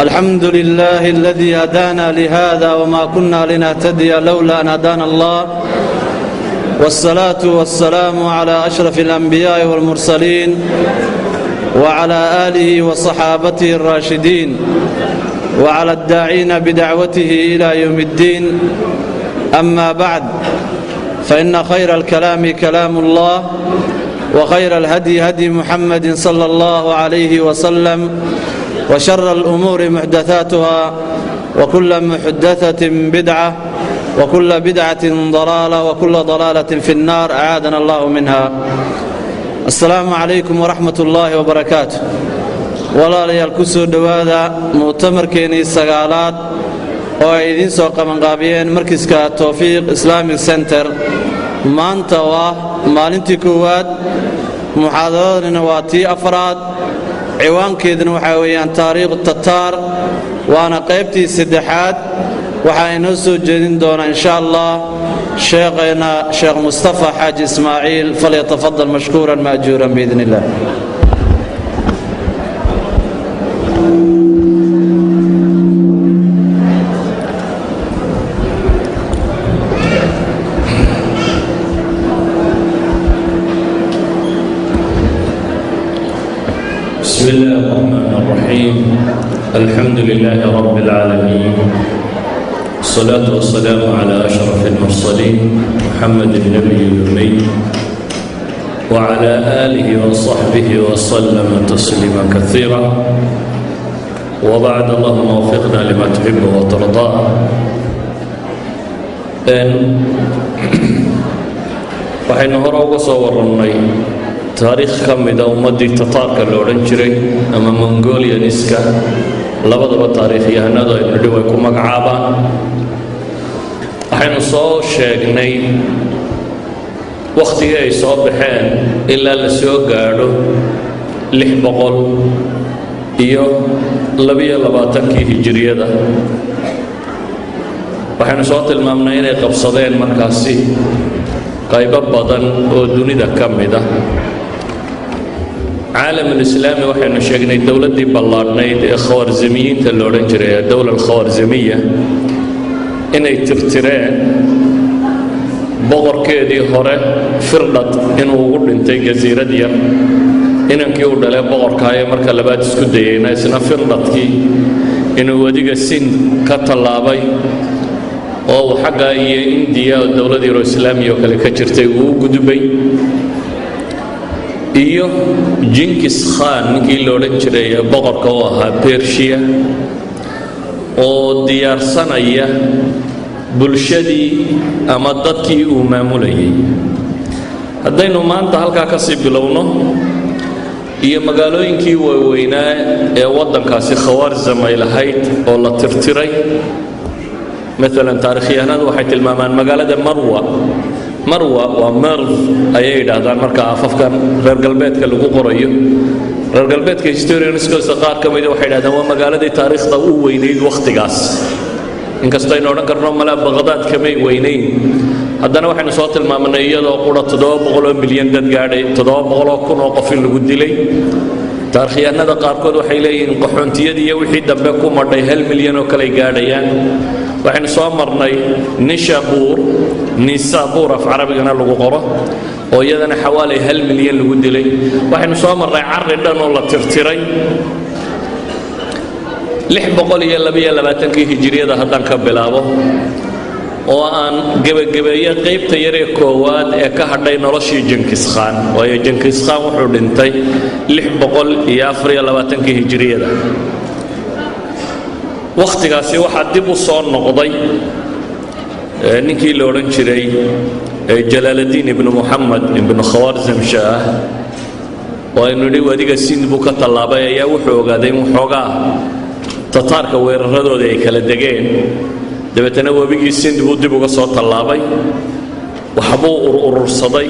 الحمد لله الذي هدانا لهذا وما كنا لنهتدي لولا أن هدانا الله والصلاة والسلام على أشرف الأنبياء والمرسلين وعلى آله وصحابته الراشدين وعلى الداعين بدعوته إلى يوم الدين أما بعد فإن خير الكلام كلام الله وخير الهدي هدي محمد صلى الله عليه وسلم وشر الأمور محدثاتها وكل محدثة بدعة وكل بدعة ضلالة وكل ضلالة في النار أعاذنا الله منها. السلام عليكم ورحمة الله وبركاته. walaalyaal ku soo dhowaada mu'tamarkeenii sagaalaad oo ay idiin soo qabanqaabiyeen markiska Tawfiiq Islamic Center. maanta waa maalintii koowaad, muxaadaradana waa tii afraad, ciwaankeeduna waxaa weeyaan taariikh tataar, waana qaybtii saddexaad. waxaa inoo soo jeedin doona insha Allah sheekheena Sheekh Mustafa Xaaji Ismaaciil. falyatafadal mashkuuran maajuuran biidni illah. بسم الله الرحمن الرحيم. الحمد لله رب العالمين، الصلاة والسلام على أشرف المرسلين محمد النبي الأمي وعلى آله وصحبه وسلم تسليما كثيرا. وبعد، اللهم وفقنا لما تحب وترضى. waxaynu hore uga soo warannay taariikh ka mida ummaddii tataarka la odhan jiray ama mongolianiska. labadaba taariikhyahanadu aynu nidhi way ku magacaabaan. waxaynu soo sheegnay wakhtigii ay soo baxeen ilaa la soo gaadho 622 hijiriyada. waxaynu soo tilmaamnay inay qabsadeen markaasi qaybo badan oo dunida ka mida. caalamulislaami waxaynu sheegnay dowladdii ballaadhnayd ee khawarzimiyiinta la odhan jiray, ee dowla alkhawarzimiya, inay tirtireen boqorkeedii hore firdhad inuu ugu dhintay jasiirad yar. inankii uu dhalee boqorkaayee marka labaad isku dayeyna isna firdhadkii inuu wadiga sind ka tallaabay oo uu xagga iyo indiya oo dowlad yaro islaamiya oo kale ka jirtay uu u gudubay. iyo jinkis khan ninkii la odhan jiray ee boqorka u ahaa bershiya oo diyaarsanaya bulshadii ama dadkii uu maamulayay. haddaynu maanta halkaa ka sii bilowno iyo magaalooyinkii waaweynaa ee waddankaasi khawaarzam ay lahayd oo la tirtiray. maalan taarikhyahanadu waxay tilmaamaan magaalada marwa waa merv ayay yidhaahdaan marka afafkan reer galbeedka lagu qorayo. reer galbeedka historianskooda qaar ka mida waxay yidhahdaan waa magaaladii taariikhda u weynayd wakhtigaas. inkastoo aynu odhan karno malaa baqdaad kamay weynayn, haddana waxaynu soo tilmaamnay iyadoo qura 700 milyan dad gaadhay, 700 kun oo qof in lagu dilay. taarikhyahanada qaarkood waxay leeyihiin qaxoontiyadii iyo wixii dambe ku madhay 1 milyan oo kale gaadhayaan. waxaynu soo marnay nisaabuur af carabigana lagu qoro oo iyadana xawaalay 1 milyan lagu dilay. waxaynu soo marnay carri dhan oo la tirtiray. 622 hijiriyada haddaan ka bilaabo oo aan gebagabeeye qaybta yaree koowaad ee ka hadhay noloshii jinkis khan. waayo jinkis khan wuxuu dhintay 624 hijiriyada. wakhtigaasi waxaa dib u soo noqday ninkii la odhan jiray jalaaladiin ibnu muxamed ibnu khawarzam shaah, oo aynu nidhi wadiga sind buu ka tallaabay. ayaa wuxuu ogaaday in waxoogaa tataarka weeraradooda ay kala degeen. dabeetana webigii sind buu dib uga soo tallaabay. waxbuu urursaday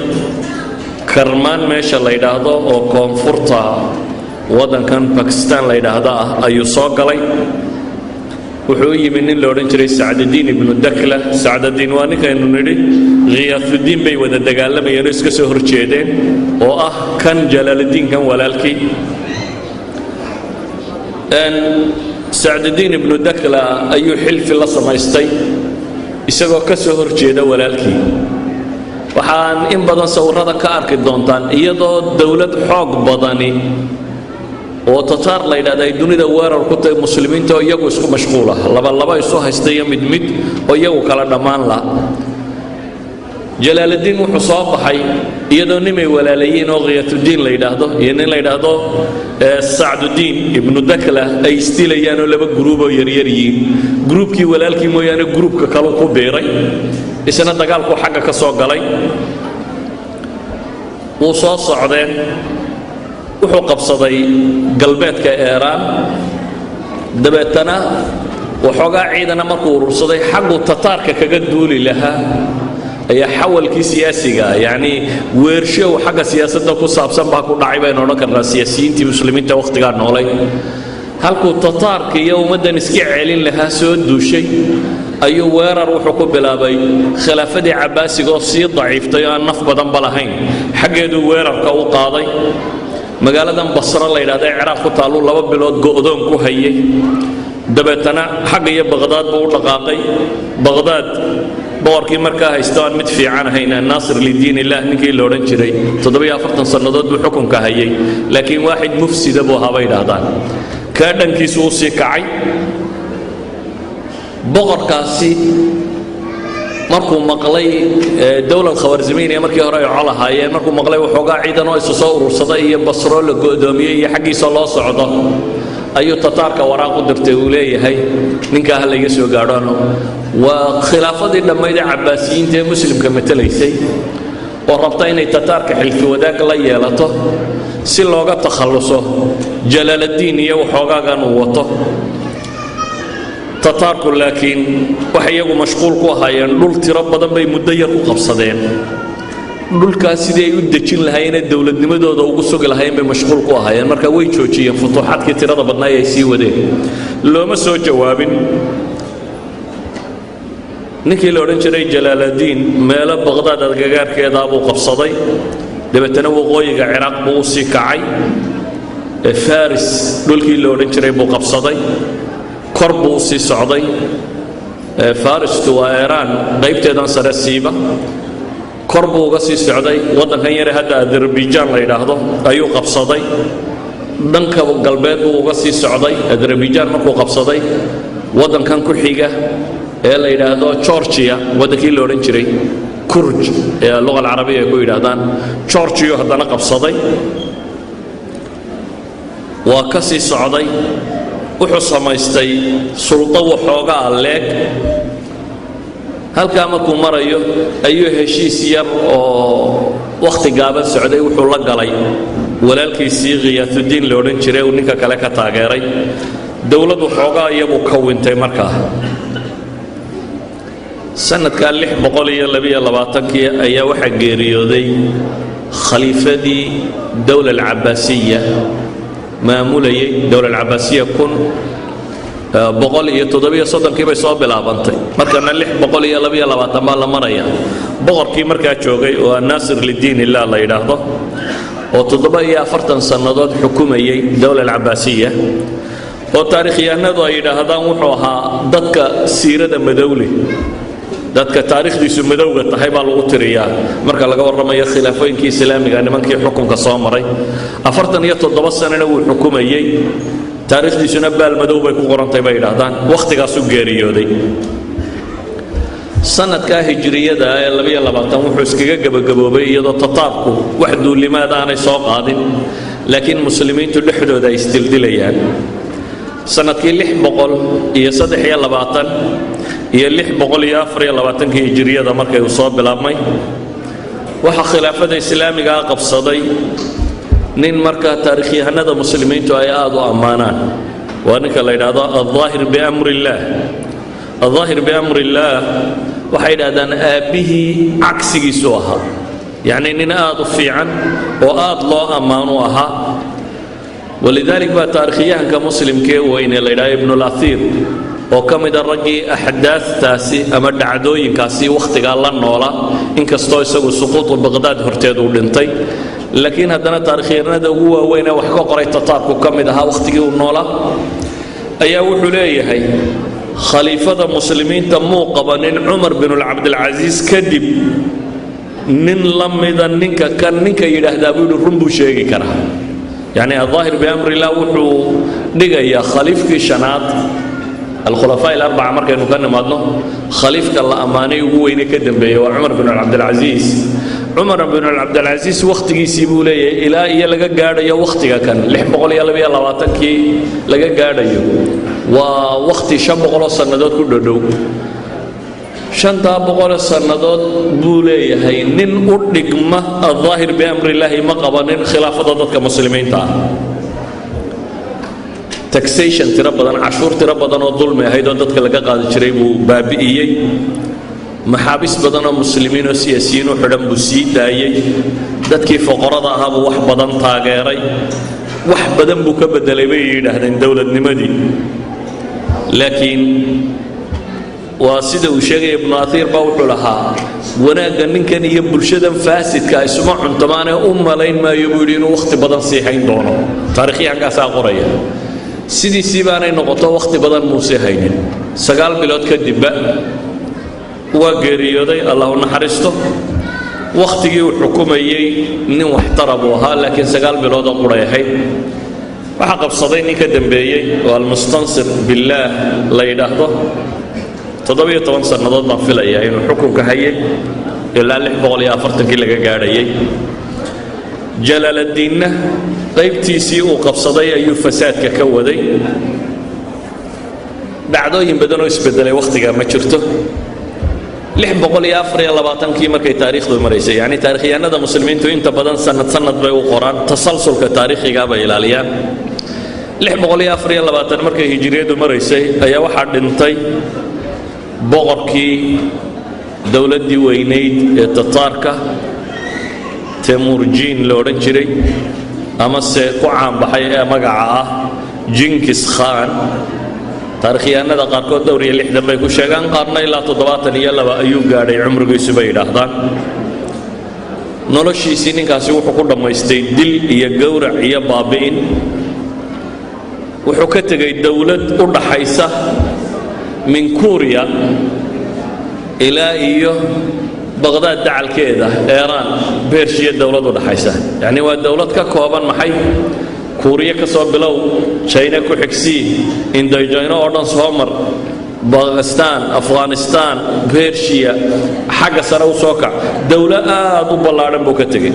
karmaan meesha la yidhaahdo oo koonfurta waddankan bakistan la yidhaahda ah ayuu soo galay. wuxuu u yimi nin la odhan jiray sacdadiin ibnu dakla. sacdadiin waa ninkaynu nidhi khiyaasudiin bay wada dagaalamayeen oo iska soo horjeedeen, oo ah kan jalaaladiinkan walaalkii. sacdudiin ibnu dakla ayuu xilfi la samaystay isagoo ka soo horjeeda walaalkii waxaan in badan sawirada ka arki doontaan iyadoo dawlad xoog badani oo tataar la yidhaahdo ay dunida weerar ku tahay muslimiinta oo iyagu isku mashquul ah laba isu haysta iyo mid oo iyagu kala dhammaan la jalaaludiin wuxuu soo baxay iyadoo nimay walaalayiin oo qiyatudiin la yidhaahdo iyo nin la yidhaahdo sacdudiin ibnu dakla ay istilayaan oo laba gruub oo yaryar yihiin gruubkii walaalkii mooyaane gruubka kale ku biiray isna dagaalku xagga ka soo galay wuu soo socdeen wuxuu qabsaday galbeedka Iiraan dabeetana waxoogaa ciidana markuu urursaday xaggu tataarka kaga duuli lahaa ayaa xawalkii siyaasiga yani weershow xagga siyaasadda ku saabsan baa ku dhacay baynu odhan karnaa siyaasiyiintii muslimiinta waqtigaa noolay halkuu tataarka iyo ummaddan iska celin lahaa soo duushay ayuu weerar wuxuu ku bilaabay khilaafadii cabbaasiga oo sii daciiftay oo aan naf badanba lahayn xaggeeduu weerarka u qaaday magaaladan basra la yidhaahdo ee ciraaq ku taallu 2 bilood go'doon ku hayay dabeetana xagga iyo baqdaad buu u dhaqaaqay baqdaad boqorkii markaa haysto aan mid fiican ahayn naasir lidiin illah ninkii la odhan jiray 47 sannadood buu xukunka hayay laakiin waaxid mufsida buu ahaa bay yidhaahdaan kaa dhankiisu u sii kacay boqorkaasi markuu maqlay dawlad khawarizmiin markii hore ay col ahaayeen markuu maqlay waxoogaa ciidan oo isu soo urursaday iyo basro la go'doomiyey iyo xaggiisa loo socdo ayuu tataarka waraaq u dirtay uu leeyahay ninkaa ha laga soo gaadhoano waa khilaafadii dhammayd ee cabbaasiyiinta ee muslimka matalaysay oo rabta inay tataarka xilfi wadaag la yeelato si looga takhalluso jalaaludiin iyo waxoogaagan uu wato tataarku laakiin waxay iyagu mashquul ku ahaayeen dhul tiro badan bay muddo yar ku qabsadeen dhulkaas sidii ay u dejin lahaayeen dawladnimadooda ugu sugi lahaayeen bay mashquul ku ahaayeen marka way joojiyeen futuuxaadkii tirada badnaa ay sii wadeen looma soo jawaabin ninkii la odhan jiray jalaaludiin meelo baqdaad agagaarkeeda buu qabsaday dabeetana waqooyiga ciraaq buu u sii kacay faris dhulkii la odhan jiray buu qabsaday kor buu u sii socday faristu waa Iiraan qaybteedan sare siiba kor buu uga sii socday waddankan yare hadda Azerbaijan la yidhaahdo ayuu qabsaday dhanka galbeed buu uga sii socday Azerbaijan markuu qabsaday waddankan ku xiga ee la yidhaahdo Georgia waddankii la odhan jiray kurj ee luqada carabiga ay ku yidhaahdaan Georgia haddana qabsaday waa ka sii socday wuxuu samaystay suldo waxoogaa leeg halkaa markuu marayo ayuu heshiis yar oo wakhti gaaban socday wuxuu la galay walaalkiisii qiyaasudiin la odhan jiray uu ninka kale ka taageeray dawlad waxoogaa iyabuu ka wintay markaa sanadka 622 ayaa waxaa geeriyooday khaliifadii dawla alcabaasiya maamulayay dawla alcabaasiya 137 bay soo bilaabantay markana 622 baa la maraya boqorkii markaa joogay oo naasir lidiin illah la yidhaahdo oo 47 sannadood xukumayay dawla alcabaasiya oo taariikhyahanadu ay yidhaahdaan wuxuu ahaa dadka siirada madowle dadka taariikhdiisu madowga tahay baa lagu tiriyaa marka laga warramayo khilaafooyinkii islaamiga nimankii xukunka soo maray 47 sanana wuu xukumayay taariikhdiisuna baal madow bay ku qorantay bay yidhaahdaan wakhtigaas u geeriyooday sanadka hijriyada ee 22 wuxuu iskaga gabagaboobay iyadoo tataarku wax duulimaad aanay soo qaadin laakiin muslimiintu dhexdooda ay isdildilayaan sanadkii 623 iyo 624 hijriyada markay uu soo bilaabmay waxa khilaafada islaamiga qabsaday nin marka taariikhyahanada muslimiintu ay aad u amaanaan waa ninka la yiraahdo al-Zahir bi amrillah al-Zahir bi amrillah waxay yiraahdaan aabihi aksigiisu ahaa yani nin aad u fiican oo aad loo amaano ahaa ولذلك بقى تاريخيا كمسلم كي وين لا ابن الاثير وكمد الرجي احداث تاسي اما دعدوين كاسي وقت قال الله نولا ان كستو اسو سقوط بغداد هرتيد ودنتي لكن هذا تاريخيا هو وين wax ka qoray tataarku kamid aha waqtigii uu noolaa ayaa wuxuu leeyahay khaliifada muslimiinta muu qabanin cumar bin cabdilcasiis kadib nin la mida ninka yidhaahdaa buu yidhi run buu sheegi karaa yani الظاهر بأمر الله wuxuu dhigayaa khaliifkii shanaad الخلفاء الأربعة markaynu ka nimaadno khaliifka la amaanay ugu weyne ka dambeeyay waa cumar bin cabdilcasiis cumar bin cabdilcasiis waqtigiisii buu leeyahay ilaa iyo laga gaadhayo waqtiga kan 622kii laga gaadhayo waa waqti 500 sannadood ku dhow 500 sannadood buu leeyahay nin u dhigma الظاهر بأمر الله ma qabanin khilaafada dadka muslimiinta taxation tira badan cashuur tira badan oo dulmi ahayd oo dadka laga qaadi jiray buu baabi'iyey maxaabis badan oo muslimiin oo siyaasiyiin u xidhan buu sii daayey dadkii fuqarada ahaa buu wax badan taageeray wax badan buu ka bedelay bay yidhaahdeen dowladnimadii laakiin waa sida uu sheegay ibnu athiir baa wuxuu lahaa wanaagga ninkan iyo bulshadan faasidka isuma cuntamaane u malayn maayo buu yidhi inuu wakhti badan sii hayn doono taarikhyahankaasaa qoraya sidiisii baanay noqoto wakhti badan muusii haynin 9 bilood kadibba waa geeriyooday allah u naxariisto wakhtigii uu xukumayey nin waxtara buu ahaa laakiin 9 bilood oo quray ahayd waxaa qabsaday nin ka dambeeyey oo almustansir billaah la yidhaahdo 17 sannadood baan filayaa inuu xukunka hayay ilaa 640kii laga gaadhayay jalaaladiinna qaybtiisii uu qabsaday ayuu fasaadka ka waday dhacdooyin badan oo isbedelay wakhtiga ma jirto 624kii markay taariikhdu maraysay yani taarikhyahanada muslimiintu inta badan sanad bay u qoraan tasalsulka taariikhiga bay ilaaliyaan 624 markay hijriyadu maraysay ayaa waxaa dhintay boqorkii dowladdii weynayd ee tataarka temurjiin la odhan jiray amase ku caanbaxay ee magaca ah jinkis khan taarikhyahanada qaarkood dhowr iyo 60 bay ku sheegaan qaarna ilaa 72 ayuu gaadhay cumrigiisu bay yidhaahdaan noloshiisii ninkaasi wuxuu ku dhammaystay dil iyo gowrac iyo baabi'in wuxuu ka tegay dowlad u dhaxaysa min kuuriya ilaa iyo baqdaad dacalkeeda eeraan beershiya dowlad u dhaxaysa yani waa dowlad ka kooban maxay kuuriya ka soo bilow china ku xigsii indojayno oo dhan soo mar باغستان أفغانستان بيرشيا حق سنة وسوكا دولة أبو بلارن بوكتجي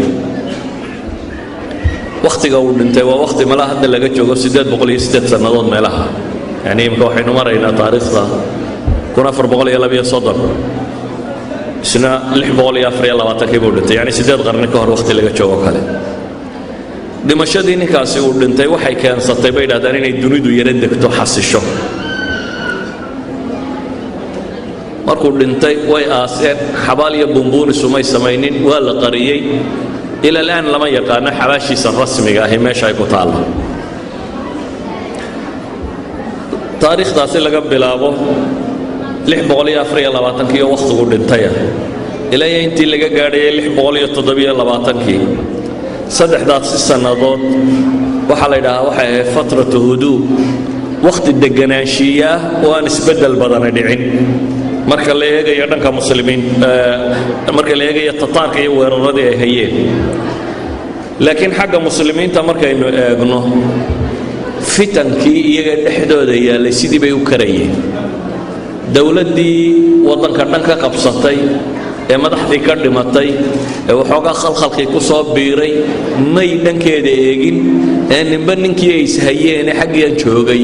وقت قول أنت ووقت ملا هذا اللي جت جوجو سداد بقولي سداد سنة ضد ملها يعني يمكن حين مرينا تاريخها كنا في بقولي يلا بيا صدر سنة اللي بقولي أفريا الله واتكيبوا أنت يعني سداد قرن كهر وقت اللي جت جوجو كله دمشقيني كاسي أنت وحي كان سطيبين هذا إن الدنيا يردك تحس الشو markuu dhintay way aaseen xabaal iyo bumbuunis umay samaynin waa la qariyay ila laan lama yaqaan xabaashiisa rasmiga ah meesha ay ku taalo taariikhdaasi laga bilaabo 624 iyo waqtigu dhintay ilaa intii laga gaadhay 627 saddexdaas sanadood waxa la yiraahdaa waxa ay fatratu huduu waqti deganaanshiya oo aan isbedel badan dhicin marka la eegayo dhanka muslimiin marka la eegayo tataarka iyo weeraradii ay hayeen laakiin xagga muslimiinta markaynu eegno fitankii iyaga dhexdooda yaalay sidii bay u karayeen dawladdii wadanka dhanka qabsatay ee madaxdii ka dhimatay ee waxoogaa khalkhalkii ku soo biiray may dhankeeda eegin ee ninba ninkii ay ishayeen xaggiyan joogay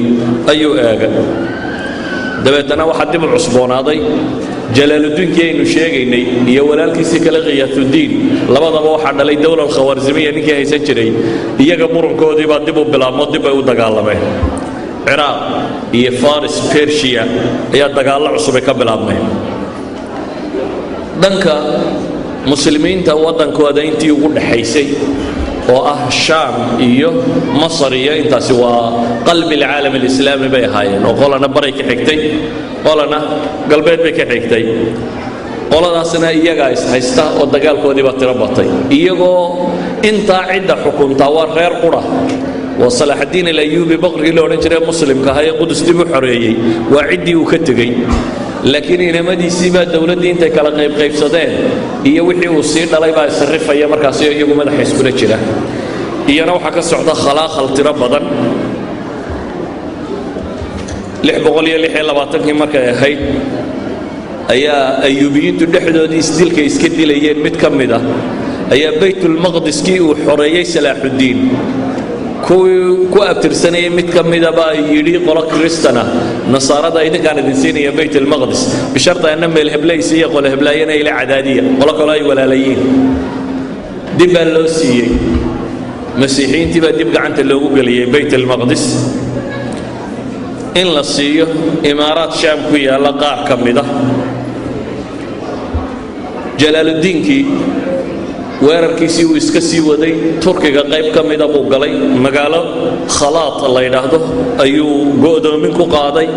ayuu eegay dabeetana waxa dib u cusboonaaday jalaaludiinkii aynu sheegaynay iyo walaalkiisii kale qiyaasudiin labadaba waxa dhalay dawlad khawaarzimiya ninkii haysan jiray iyaga murankoodii baa dib u bilaabmo dib ay u dagaalameen ciraaq iyo faris persia ayaa dagaallo cusub ka bilaabmeen dhanka muslimiinta wadankooda intii ugu dhaxaysay oo ah shaam iyo masar iyo intaasi waa qalbi العالم الإسلامي bay ahaayeen oo qolana baray ka xigtay qolana galbeed bay ka xigtay qoladaasna iyaga is haysta oo dagaalkoodii ba tiro batay iyagoo inta cid xukunta waa reer qura وصلاح الدين الأيوبي بقر إلى ورنجر مسلم كهاي قدس دي بحرية وعدي وكتجي لكن إن ما دي سيبا الدولة دي أنت كلا قيب صدين هي وحي وصير لا يبقى يصرف هي مركزية يوم ما حيس كل شيء هي نوحة كالسعودة خلاق التراب بدن لح بقولي لح يلا باطنك مركز هاي أيا أيوبيين تدحدوا دي ستيل كيس كدي ليين متكمدة أيا بيت المقدس كي وحرية صلاح الدين كو أبترسنية متكمدة بقى يري قرى كريستنا نصارى دا إذا كانت إنسانية بيت المقدس بشرط أن نمي الهبلاي سيق والهبلايين إلى عدادية ولا قلاي ولا ليين دبا اللوسية مسيحيين تبا دبقى عن تلوغو بيت المقدس إن لصيه إمارات شام كوية لقاع كمدة جلال الدين كي weerarkiisii uu iska sii waday turkiga qayb ka mid ah buu galay magaalo khalaat la yiraahdo ayuu go'doomin ku qaaday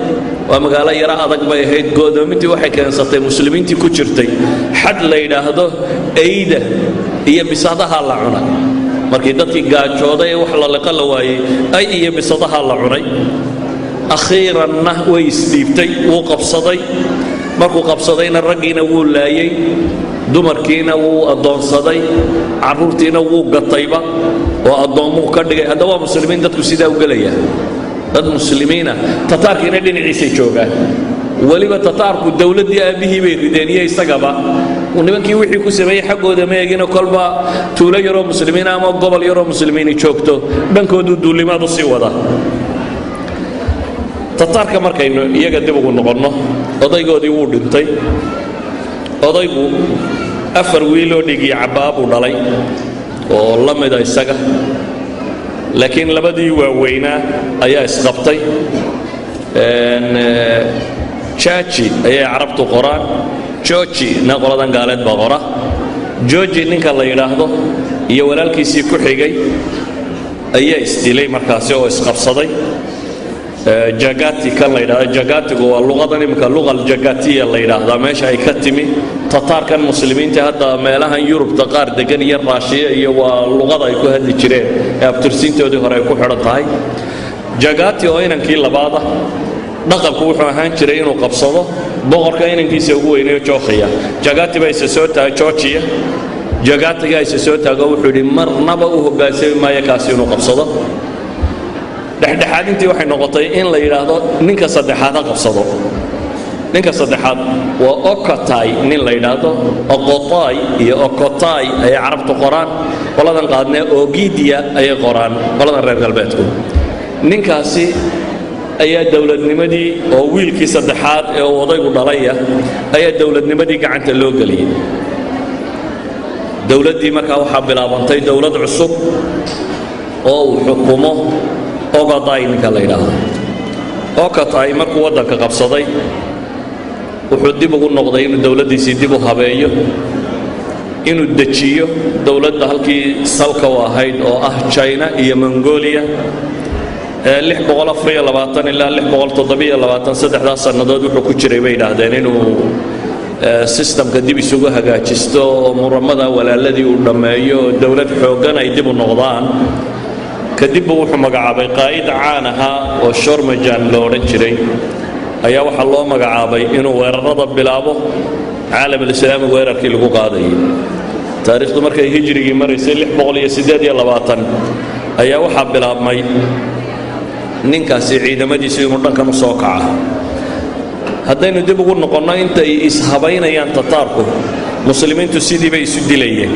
waa magaalo yara adag bay ahayd go'doomintii waxay keensatay muslimiintii ku jirtay xad la yiraahdo ayda iyo bisadaha la cunay markii dadkii gaajooday wax la liqa la waayay ay iyo bisadaha la cunay akhiiranna way isdiibtay uu qabsaday markuu qabsadayna raggiina wuu laayay dumarkiina wuu adoonsaday caruurtiina wuu gatayba oo adoomuu ka dhigay hadda waa muslimiin dadku sidaa u galaya dad muslimiina tataarkiina dhinaciisa joogaan waliba tataarku dawladii aabihii bay rideeniyay isagaba nimankii wixii ku sameeyay xaqooda ma eegina kolba tuulo yaroo muslimiin ama gobol yaroo muslimiin joogto dhankoodu duulimaad u sii wada tataarka markaynu iyaga dib ugu noqonno odaygoodii wuu dhintay odaygu afar wiiloo dhigi cabaab u dhalay oo la mid ah isaga laakiin labadii waaweynaa ayaa isqabtay jaaji ayay carabtu qoraan jooji na qoladan gaaleed baa qora jooji ninka la yidhaahdo iyo walaalkiisii ku xigay ayaa isdilay markaasi oo isqabsaday jagati kan la yiraahdo jagatigu waa luqadan imka luqal jagatiya la yiraahdo meesha ay ka timi tataarkan muslimiinta hadda meelahan Yurubta qaar degan iyo Raashiya iyo waa luqada ay ku hadli jireen ee abtirsiintoodii hore ay ku xidhan tahay jagati oo inankii labaad ah dhaqanku wuxuu ahaan jiray inuu qabsado boqorka inankiisa ugu weynayo Jooqiya jagati bay soo tahay Joojiya jagatiga ay soo taago wuxuu yiri marnaba uu hoggaansan maayo kaasi inuu qabsado dhexdhexaadintii waxay noqotay in la yiraahdo ninka saddexaad qabsado ninka saddexaad waa Okotay nin la yiraahdo Okotay iyo Okotay ay carabtu qoraan qoladan qaadnaa Ogidiya ay qoraan qoladan reer galbeedku ninkaasi ayaa dawladnimadii oo wiilkii saddexaad ee odaygu dhalaya ayaa dawladnimadii gacanta loo galiyay dawladii markaa waxa bilaabantay dawlad cusub oo xukumo Okotay ninka la yiraahdo Okotay markuu wadanka qabsaday wuxuu dib ugu noqday inuu dawladiisii dib u habeeyo inuu dejiyo dawladda halkii salka u ahayd oo ah China iyo Mongolia 624 ilaa 627 saddexda sanadood wuxuu ku jiray bay yiraahdeen inuu systemka dib isugu hagaajisto muramada walaaladii uu dhameeyo dawlad xoogan ay dib u noqdaan kadib wuxuu magacaabay qaa'id caan ahaa oo Shormajan loo oran jiray ayaa waxa loo magacaabay inuu weerarada bilaabo caalamka islaamiga weerarkii lagu qaaday taariikhdu markay hijrigii mareysay 628 ayaa waxa bilaabmay ninkaasi ciidamadiisu inuu dhankan u soo kaca haddaynu dib ugu noqonno intay ishabaynayaan tataarku muslimiintu sidii bay isu dilayeen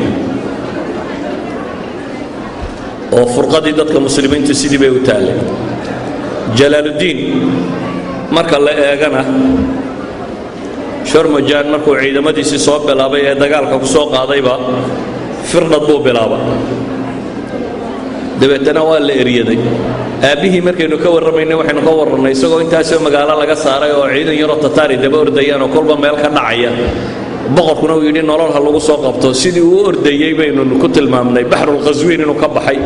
oo furqadii dadka muslimiintu sidii bay u taaleen Jalaaluddin marka la eegana Shormajan markuu ciidamadiisii soo bilaabay ee dagaalka ku soo qaadayba firdad buu bilaabay dabeetana waa la eriyaday aabihii markaynu ka warramaynay waxaynu ka warranay isagoo intaasoo magaalo laga saaray oo ciidan yaro tataari daba ordayaan oo kolba meel ka dhacaya boqorkuna uu yidhi nolol ha lagu soo qabto sidii uu ordayay baynu ku tilmaamnay baxrul qaswiin inuu ka baxay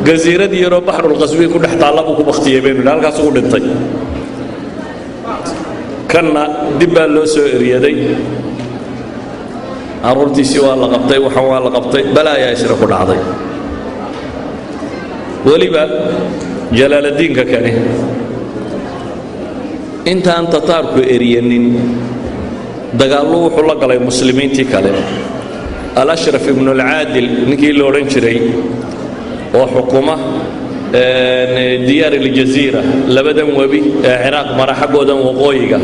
jasiiradii yaro baxrul qaswiin ku dhex taalla buu ku baqtiyay baynu halkaas ugu dhintay kana dib baa loo soo eriyaday carruurtiisii waa la qabtay waxaan waa la qabtay balaayaa isna ku dhacday weliba جلال الدين ككني انت أنت تارك إريانين دقالو وحلا قال المسلمين تكلم الأشرف ابن العادل نكي لورنشري وحكومة ديار الجزيرة لبدا وبي عراق مرحب ودن وقويقة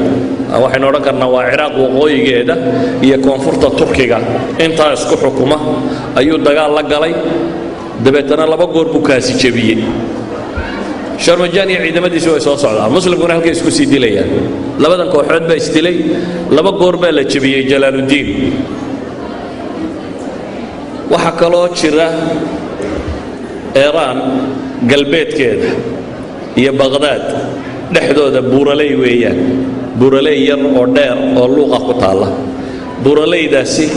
وحين ركرنا وعراق وقويقة ده هي كونفورت تركيا انت اسكو حكومة ايو دقال لقالي دبتنا لبا قور بكاسي جبيه شرمجاني عيدما دي سوى سوى صعدا مسلم قلنا هلك اسكو سيدي ليا لبدا كوحود با استلي لبا قور با لجبيه جلال الدين وحكالو تشرا إيران قلبيت كده هي بغداد dhexdooda buuraley weeyaan buuraley yar oo dheer oo luuqa ku taala buuraleydaasi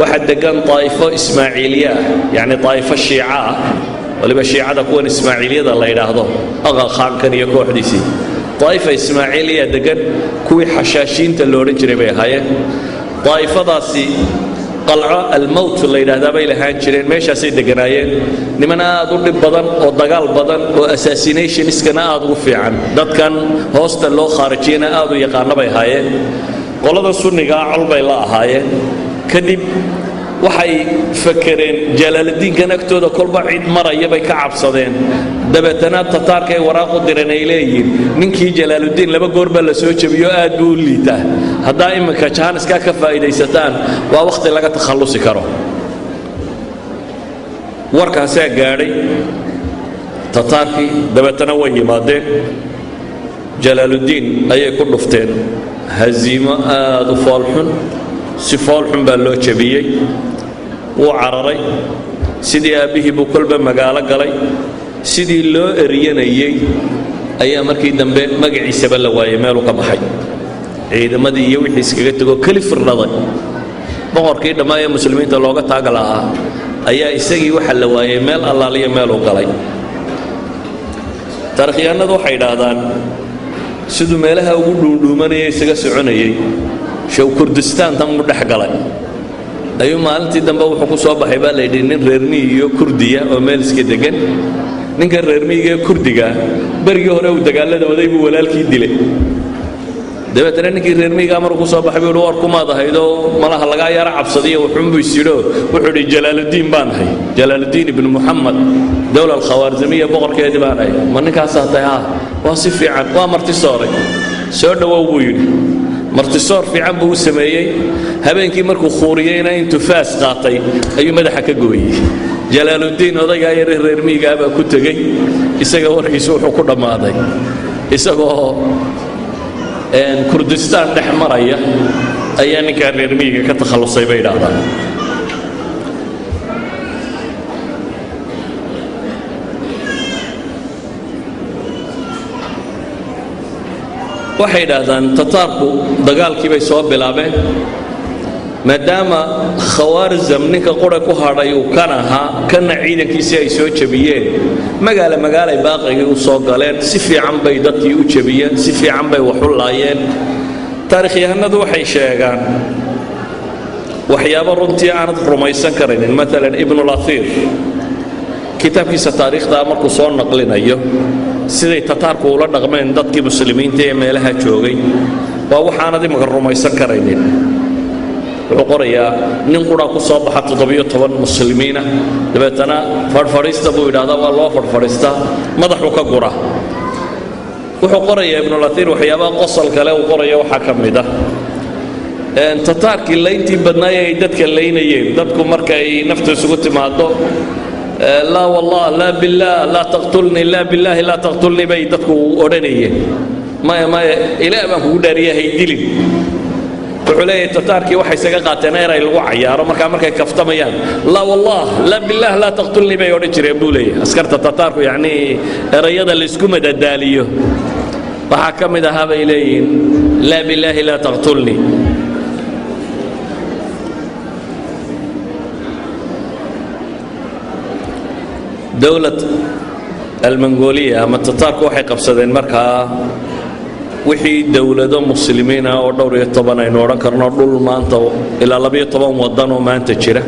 waxa degan taayifo ismaaciiliya yani taayifo shiica waliba shiicada kuwan ismaaciiliyada la yiraahdo aqa khaankan iyo kooxdiisii taayifo ismaaciiliya degan kuwii xashaashiinta loo oran jiray bay ahaayeen taayifadaasi qalca almawt la yiraahdaa bay lahaan jireen meeshaasay deganaayeen nimana aad u dhib badan oo dagaal badan oo assassination iskana aad ugu fiican dadkan hoosta loo khaarijiyana aad u yaqaan bay ahaayeen qolada sunniga calbay la ahaayeen kadib waxay fakareen jalaaluddin kan agtooda kolba cid maraya bay ka cabsadeen dabeetana tataarka ay waraaq u direen ay leeyihiin ninkii jalaaluddin laba goor baa la soo jabiyo aad buu liita haddaa iminka jaaniska ka faa'iidaysataan waa waqti laga takhallusi karo warkaasaa gaadhay tataarkii dabeetana way yimaadeen jalaaluddin ayay ku dhufteen haziimo aad u foolxun si foolxun baa loo jabiyey wuu cararay sidii aabbihii buu kolba magaalo galay sidii loo eriyanayey ayaa markii dambe magaciisaba la waayay meeluu ka baxay ciidamadii iyo wixii iskaga tegoo keli firdhaday boqorkii dhammaan ee muslimiinta looga taaga lahaa ayaa isagii waxa la waayay meel allaaliya meeluu galay taarikhyahanadu waxay yidhaahdaan siduu meelaha ugu dhuundhuumanaya isaga soconayay show kurdistaan tan u dhex galay ayuu maalintii dambe wuxuu ku soo baxay baa la yidhi nin reer miyi iyo kurdiya oo meel iska degan ninka reer miyiga ee kurdiga berigii hore uu dagaalada waday buu walaalkii dilay dabeetana ninkii reer miyiga markuu ku soo baxay buu war kumaad ahaydoo malaha lagaa yara cabsadiyo wuxuunbuu isyidho wuxuu yidhi jalaaluddin baan ahay jalaaluddin ibnu muxamed dowla alkhawaarzamiya boqorkeedii baan ahay ma ninkaasaa tahay ha waa si fiican waa marti sooray soo dhowow buu yidhi martisoor fiican buu u sameeyey habeenkii markuu khuuriyeyna intuu faas qaatay ayuu madaxa ka gooyey jalaaluddin odaygaa yare reer miyigaa baa ku tegey isaga warkiisu wuxuu ku dhammaaday isagoo kurdistaan dhex maraya ayaa ninkaa reer miyiga ka takhallusay bay idhaahdaan waxay yidhaahdaan tataarku dagaalkii bay soo bilaabeen maadaama khawaarzam ninka qura ku hadhay uu kan ahaa kana ciidankiisii ay soo jabiyeen magaalay baaqigii u soo galeen si fiican bay dadkii u jabiyeen si fiican bay wax u laayeen taarikhyahanadu waxay sheegaan waxyaabo runtii aanad rumaysan karaynin maalan ibnulasiir kitaabkiisa taariikhda markuu soo naqlinayo siday tataarku ula dhaqmeen dadkii muslimiinta ee meelaha joogay waa waxaanad iminka rumaysan karaynin wuxuu qorayaa nin qura ku soo baxa 17 muslimiina dabeetana fadhfadhiista buu yidhaahdaa waa loo fadhfadhiistaa madaxuu ka gura wuxuu qorayaa ibnulasiir waxyaabaha qosol kale uu qoraya waxaa ka mid ah tataarkii layntii badnaay ay dadka laynayeen dadku markay naftu isugu timaado لا والله لا بالله لا تقتلني لا بالله لا تقتلني بي ددكو odhanayay ما إلى ما ku dhaariya haydilin wuxuu leeyahay tataarkii waxay isaga qaateen eray lagu ciyaaro markay kaftamayaan لا والله لا بالله لا تقتلني bay odhan jireen buu leeyahay askarta tataarku yani erayada la isku madadaaliyo waxa kamid ah bay leeyihiin لا بالله لا تقتلني دولة المنغولية أما التتارك وحي قبصدين مركا وحي دولة مسلمين أو دوري الطبان إنورا كرنا دول ما أنت إلى لبي طبان ودانو ما أنت تشيره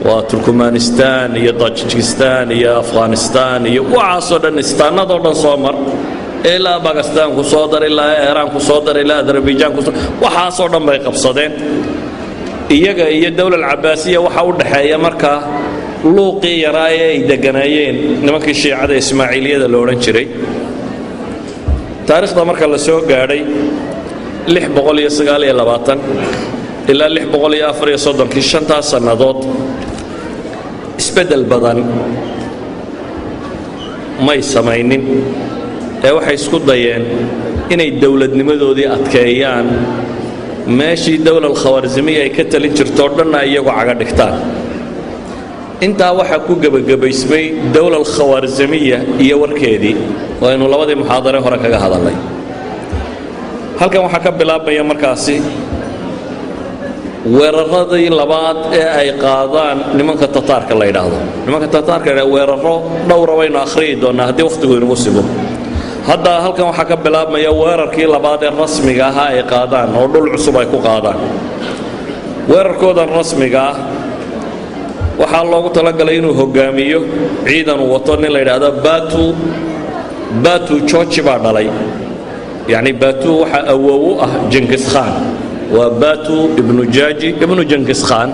وتركمانستان iyo Tajikistan iyo Afghanistan iyo waxaasoo dhan istaanadoo dhan soo mar ilaa Pakistan ku soo dar ilaa Iran ku soo dar ilaa Azerbaijan ku soo waxaasoo dhan bay qabsadeen iyaga iyo dawlad Cabbaasiya waxa u dhaxeeya markaa luuqii yaraaye ay deganayeen nimankii Shiicada Ismaaciiliyada la oran jiray taariikhda marka la soo gaadhay 629 ilaa 634 shantaas sanadood isbedel badan may samaynin ee waxay isku dayeen inay dawladnimadoodii adkeeyaan meeshii dawlad Khawaarizmiya ay ka talin jirto dhanna iyagu caga dhigtaan intaa waxa ku gabagabaysmay dawlad Khawaarizmiya iyo warkeedii oo inuu labadii muxaadaro hore kaga hadalay halkan waxa ka bilaabmaya markaasi weeraradii labaad ee ay qaadaan nimanka Tataarka la yiraahdo nimanka Tataarka weeraro dhowr wayna akhriyi doonaa hadii waqtigu inuu sibo hadda halkan waxa ka bilaabmaya weerarkii labaad ee rasmiga ah ay qaadaan oo dhul cusub ay ku qaadaan weerarkooda rasmiga ah waxa loogu talagalay inuu hogaamiyo ciidan wato nin la yiraahdo Batu Chochi baa dhalay يعني باتو waxa awoow ah Genghis Khan waa Batu ibn Jaji ibn Genghis Khan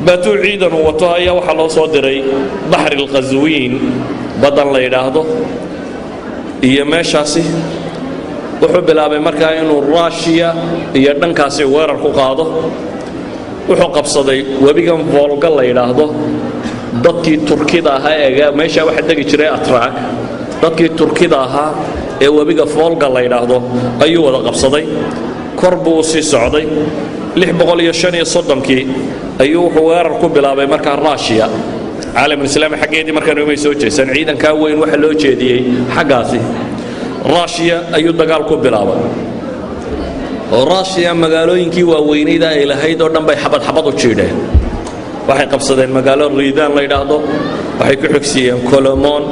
Batu ciidan wato ayaa waxa loo soo diray Bahr al-Qazwin badan la yiraahdo iyo meeshaasi wuxuu bilaabay markaa inuu Russia iyo dhankaasi weerar ku qaado wuxuu qabsaday webigan Volga la yiraahdo dadkii Turkida ahaa ee meesha waxa degi jiray Atrak dadkii Turkida ahaa ee webiga Volga la yiraahdo ayuu wada qabsaday kor buu sii socday 635 ayuu wuxuu weerar ku bilaabay markaa Russia caalamka islaamka xageedii markaa inuu soo jeesan ciidanka weyn waxa loo jeediyay xagaasi Russia ayuu dagaal ku bilaabay oo Russia magaalooyinkii waaweynayda ay lahayd oo dhan bay xabad u jiideen waxay qabsadeen magaalo Riidan la yiraahdo waxay ku xigsiiyeen Kolomon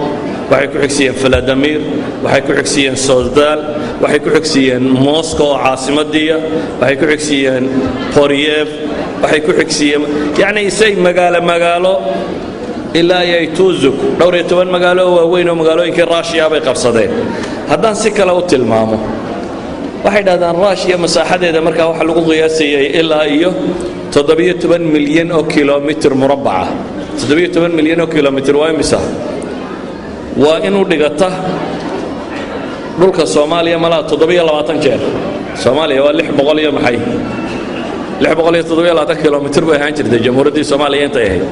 waxay ku xigsiiyeen Vladimir waxay ku xigsiiyeen Sozdal waxay ku xigsiiyeen Moscow caasimaddiya waxay ku xigsiiyeen Poryev waxay ku xigsiiyeen yani isay magaalo ilaa ay Tuzuk dhowr iyo 10 magaalo waaweyn oo magaalooyinka Russia bay qabsadeen haddaan si kale u tilmaamo waxay dhahdaan Russia masaaxadeeda markaa waxa lagu qiyaasayay ilaa iyo 17 milyan oo kiiloomitir murabbaca 17 milyan oo kiiloomitir waa imisa waa inuu dhigata dhulka Soomaaliya malaa 720 jeer Soomaaliya waa 600 iyo maxay 627 kiiloomitir bay ahaan jirtay jamhuuriyadda Soomaaliya intay ahayd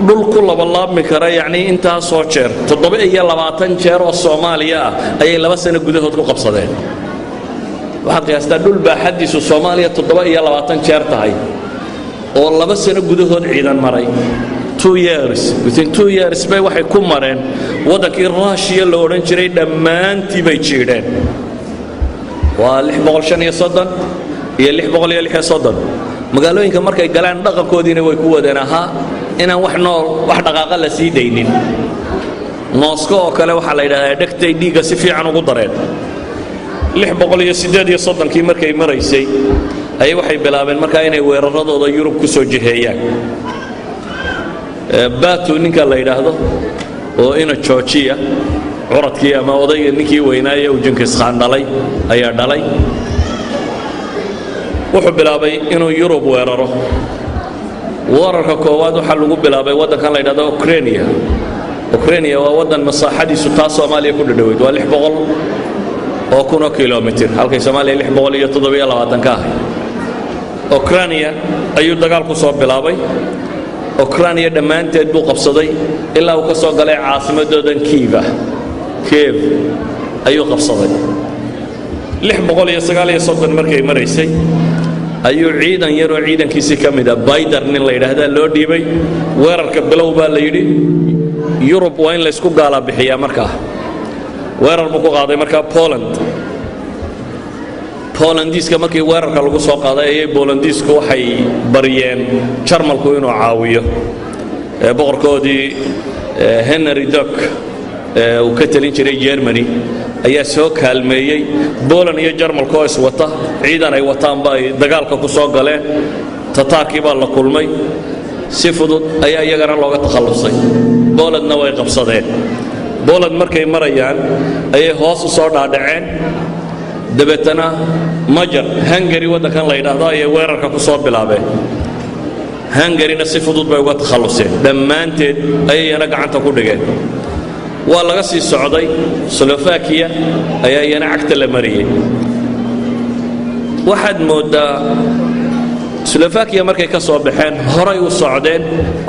dhulku laabmi kara yani inta soo jeer 720 jeer oo Soomaaliya ay 2 sano gudahood ku qabsadeen waxa qiyaastaa dhul baaxadiisu Soomaaliya 720 jeer tahay oo 2 sano gudahood ciidan maray 2 years within 2 years bay waxay ku mareen wadankii Russia la oran jiray dhamaantii bay jiideen waa 635 iyo 636 magaalooyinka markay galaan dhaqankoodiina way ku wadeen ahaa inaan wax nool wax dhaqaaqa la sii deynin Moscow oo kale waxa la yiraahdaa dhagtay dhiiga si fiican ugu dareen 638 markay maraysay ay waxay bilaabeen markaa inay weeraradooda Yurub ku soo jiheeyaan Batu ninka la yiraahdo oo ina Georgia curadkii ama odayga ninkii weynaaye uu Genghis Khan dhalay ayaa dhalay wuxuu bilaabay inuu Yurub weeraro weerarka koowaad waxa lagu bilaabay wadankan la yiraahdo Ukraine waa wadan masaaxadiisu taa Soomaaliya ku dhadhaweyd waa 600 oo kun kiiloomitir halka Soomaaliya 627 ka ah Ukraine ayuu dagaal ku soo bilaabay Ukraine dhamaanteed buu qabsaday ilaa uu ka soo galay caasimadooda Kiev ayuu qabsaday 639 markay maraysay ayuu ciidan yar oo ciidankiisa kamid ah Biden nin la yiraahdo loo dhiibay weerarka bilow baa la yiri Yurub waa in la isku gaala bixiyaa markaa weerar buu ku qaaday markaa Polandiiska markii weerarka lagu soo qaaday ay Polandiisku waxay bariyeen Jarmalku inuu caawiyo boqorkoodii Henry Duck uu ka talin jiray Germany ayaa soo kaalmeeyay Poland iyo Jarmalku is wata ciidan ay wataan bay dagaalka ku soo galeen tataarkii baa la kulmay si fudud ayaa iyagana looga takhallusay Polandna way qabsadeen Poland markay marayaan ayay hoos u soo dhaadhaceen dabeetana Majar Hungary wadankan la yiraahdo ayay weerarka ku soo bilaabeen Hungary-na si fudud bay uga takhalluseen dhammaanteed ayayna gacanta ku dhigeen waa laga sii socday Slovakia ayaa iyana cagta la mariyay waxaad moodaa Slovakia markay ka soo baxeen horay u socdeen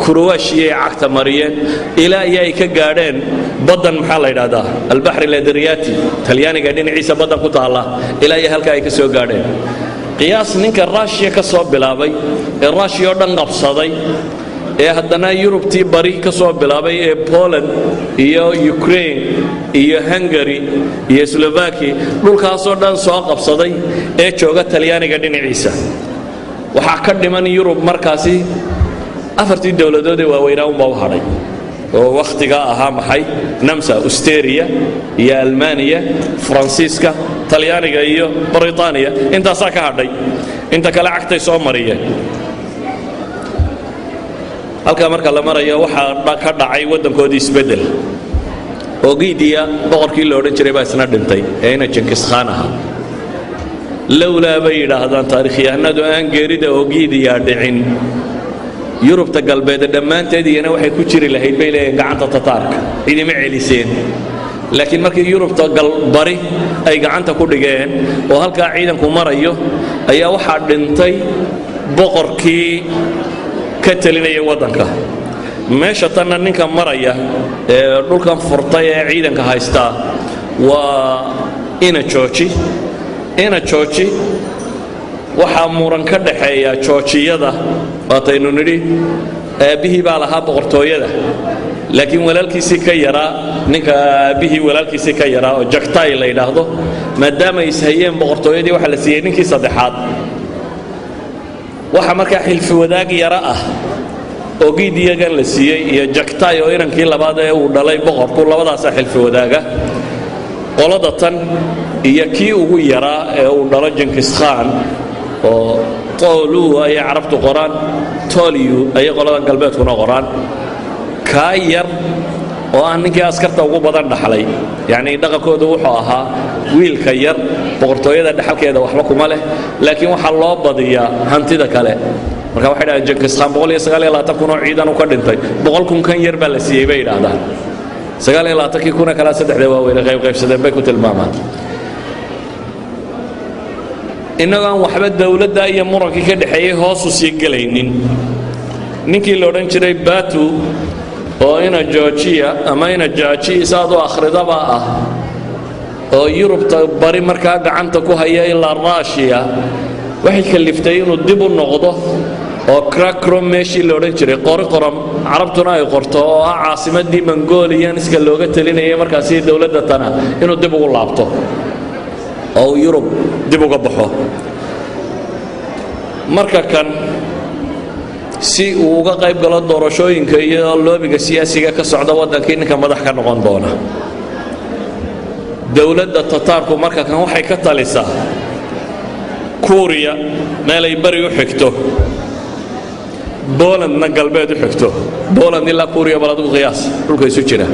Croatia ay cagta mariyeen ilaa ay ka gaadheen badan maxaa la yiraahdaa al-Bahr al-Adriyaati Talyaaniga dhinaciisa badan ku taala ilaa ay halka ay ka soo gaadheen qiyaas ninka Russia ka soo bilaabay ee Russia oo dhan qabsaday ee haddana Yurubtii bari ka soo bilaabay ee Poland iyo Ukraine iyo Hungary iyo Slovakia dhulkaas oo dhan soo qabsaday ee jooga Talyaaniga dhinaciisa waxa ka dhiman Yurub markaasi afartii dawladood ee waaweynaa u hadhay oo waqtiga ahaa maxay Namsa Austria iyo Almaaniya Faransiiska Talyaaniga iyo Britaniya intaas ka hadhay inta kale cagtay soo mariyeen halka marka la marayo waxa ka dhacay wadankoodii isbedel Ogidiya boqorkii la oran jiray baa isna dhintay ee ina Genghis Khan ahaa lawlaa bay yiraahdaan taariikhyahanadu aan geerida Ogidiya dhicin Yurubta galbeed dhammaanteed iyana waxay ku jiri lahayd bay leeyeen gacanta Tataarka idima celiseen laakiin markii Yurubta galbari ay gacanta ku dhigeen oo halka ciidanku marayo ayaa waxa dhintay boqorkii ka talinaya wadanka meesha tan ninka maraya ee dhulkan furtay ee ciidanka haysta waa ina Georgi waxa muran ka dhaxeeya Georgiyada waataynu nidhi aabihii baa lahaa boqortooyada laakiin walaalkiisii ka yaraa ninka aabihii walaalkiisii ka yaraa oo Jagtay la yiraahdo maadaama ay hayeen boqortooyadii waxa la siiyay ninkii saddexaad waxa markaa xilfi wadaag yara ah Ogidiyagan la siiyay iyo Jagtay oo inankii labaad ee uu dhalay boqorku labadaas xilfi wadaaga qolada tan iyo kii ugu yaraa ee uu dhalay Genghis Khan oo Tolu ay carabtu qoraan Toliu ay qoladan galbeedkuna qoraan ka yar oo aan ninkii askarta ugu badan dhaxlay yaani dhaqankoodu wuxuu ahaa wiilka yar boqortooyada dhaxalkeeda waxba kuma leh laakiin waxa loo badiyaa hantida kale marka waxa dhahay Genghis Khan 129 kun oo ciidan u ka dhintay 100 kun kan yar baa la siiyay bay yiraahdaan 29 kun kala saddexda waaweyn qaybsadeen bay ku tilmaamaan inagaan waxba dawladda iyo muranka ka dhaxeeyay hoos u sii galaynin ninkii la oran jiray Batu oo ina Georgia ama ina Georgi isaado akhridaba ah oo Yurubta bari markaa gacanta ku haya ilaa Russia waxay kaliftay inuu dib u noqdo oo Krakow meeshii la oran jiray qoram carabtuna ay qorto oo caasimadii Mongolian iska looga talinayay markaas dawladda tana inuu dib ugu laabto oo Yurub dib uga baxo marka kan si uu uga qayb galo doorashooyinka iyo loobiga siyaasiga ka socda wadanka ninka madax ka noqon doona dawladda Tataarku marka kan waxay ka talisaa Korea meel ay bari u xigto Polandna galbeed u xigto Poland ilaa Korea balad u qiyaas dhulka isu jira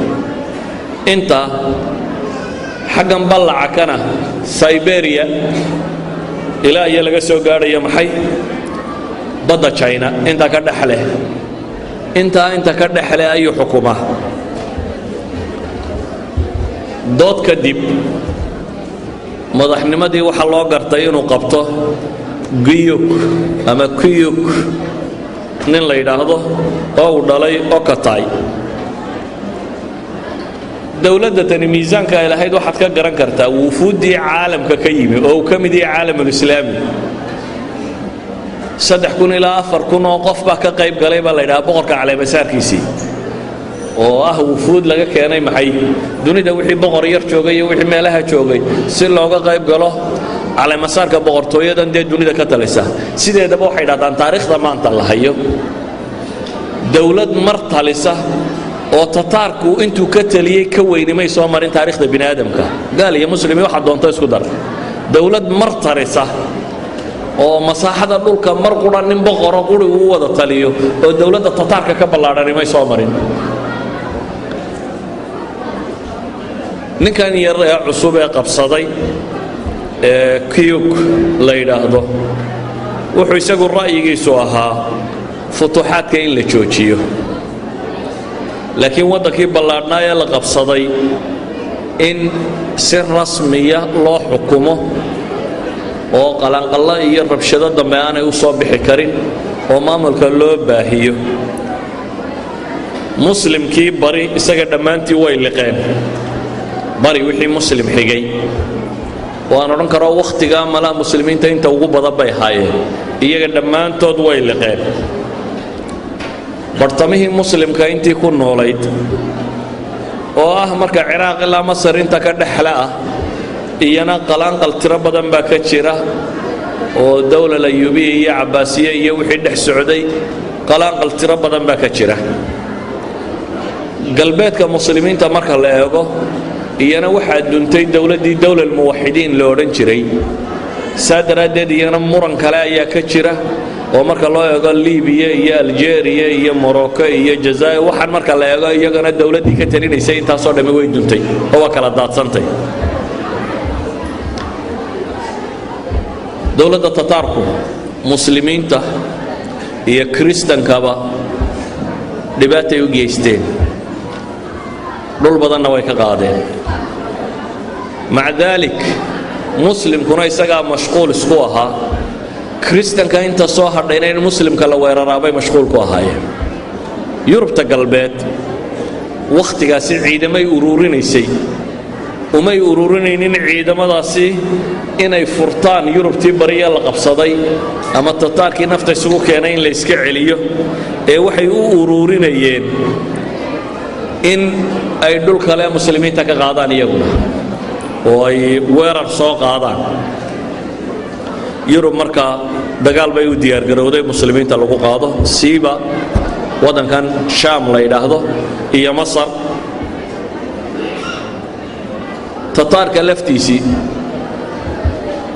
inta xagan balaca kana Siberia ilaa ay laga soo gaarayo maxay badda China inta ka dhaxle inta ka dhaxle ay xukuma dood kadib madaxnimadii waxa loo gartay inuu qabto Giyuk ama Kiyuk nin la yiraahdo oo uu dhalay Okatay dawladda tan miisaanka ay lahayd waxaad ka garan kartaa wufuudii caalamka ka yimi oo ka mid yahay caalamul islaami 3,000 ilaa 4,000 oo qof baa ka qayb galay baa la yiraahdaa boqorka caleemasaarkiisii oo ah wufuud laga keenay maxay dunida wixii boqor yar joogay iyo wixii meelaha joogay si looga qayb galo caleemasaarka boqortooyadan ee dunida ka talisa sideedaba waxay yiraahdaan taariikhda maanta la hayo dawlad mar talisa oo Tataarku intuu ka taliyay ka weynimay soo marin taariikhda bini'aadamka gaal iyo muslimiin waxa doonto isku dar dawlad mar tarisa oo masaaxada dhulka mar qura nin boqoro quri uu wada taliyo oo dawladda tataarka ka ballaadhani may soo marin. ninkan yar ee cusub ee qabsaday ee kiyuk la yidhaahdo wuxuu isagu ra'yigiisu ahaa futuuxaadka in la joojiyo, laakiin waddankii ballaadhnaa ee la qabsaday in si rasmiya loo xukumo oo qalanqalla iyo rabshado dambe aanay u soo bixi karin oo maamulka loo baahiyo. muslimkii bari isaga dhammaantii way liqeen, bari wixii muslim xigay waan odhan karaa wakhtigaa malaa muslimiinta inta ugu badan bay haayeen, iyaga dhammaantood way liqeen. bartamihii muslimka intii ku noolayd oo ah marka ciraaq ilaa masar inta ka dhexle ah iyana qalaanqal tiro badan baa ka jira oo dawlal ayuubiya iyo cabbaasiye iyo wixii dhex socday qalaanqal tiro badan baa ka jira. galbeedka muslimiinta marka la eego iyana waxaa duntay dawladdii dawlal muwaxidiin la odhan jiray, saa daraaddeed iyana muran kale ayaa ka jira oo marka loo eego libiya iyo aljeeriya iyo morocco iyo jazaa'ir waxaan marka la eego iyagana dawladdii ka talinaysay intaasoo dhammi way duntay oo waa kala daadsantay. dawladda tataarku muslimiinta iyo kiristankaba dhibaatay u geysteen, dhul badanna way ka qaadeen. maca daalik muslimkuna isagaa mashquul isku ahaa, kiristanka inta soo hadhayna in muslimka la weeraraabay mashquul ku ahaayeen. yurubta galbeed wakhtigaasi ciidamay ururinaysay, umay ururinaynin ciidamadaasi inay furtaan yurubtii bariya la qabsaday ama tataarkii nafta isugu keenay in la iska celiyo, ee waxay u ururinayeen in ay dhul kale muslimiinta ka qaadaan iyaguna oo ay weerar soo qaadaan. yurub markaa dagaal bay u diyaargarowday muslimiinta lagu qaado, siiba waddankan shaam la yidhaahdo iyo masar. tataarka laftiisii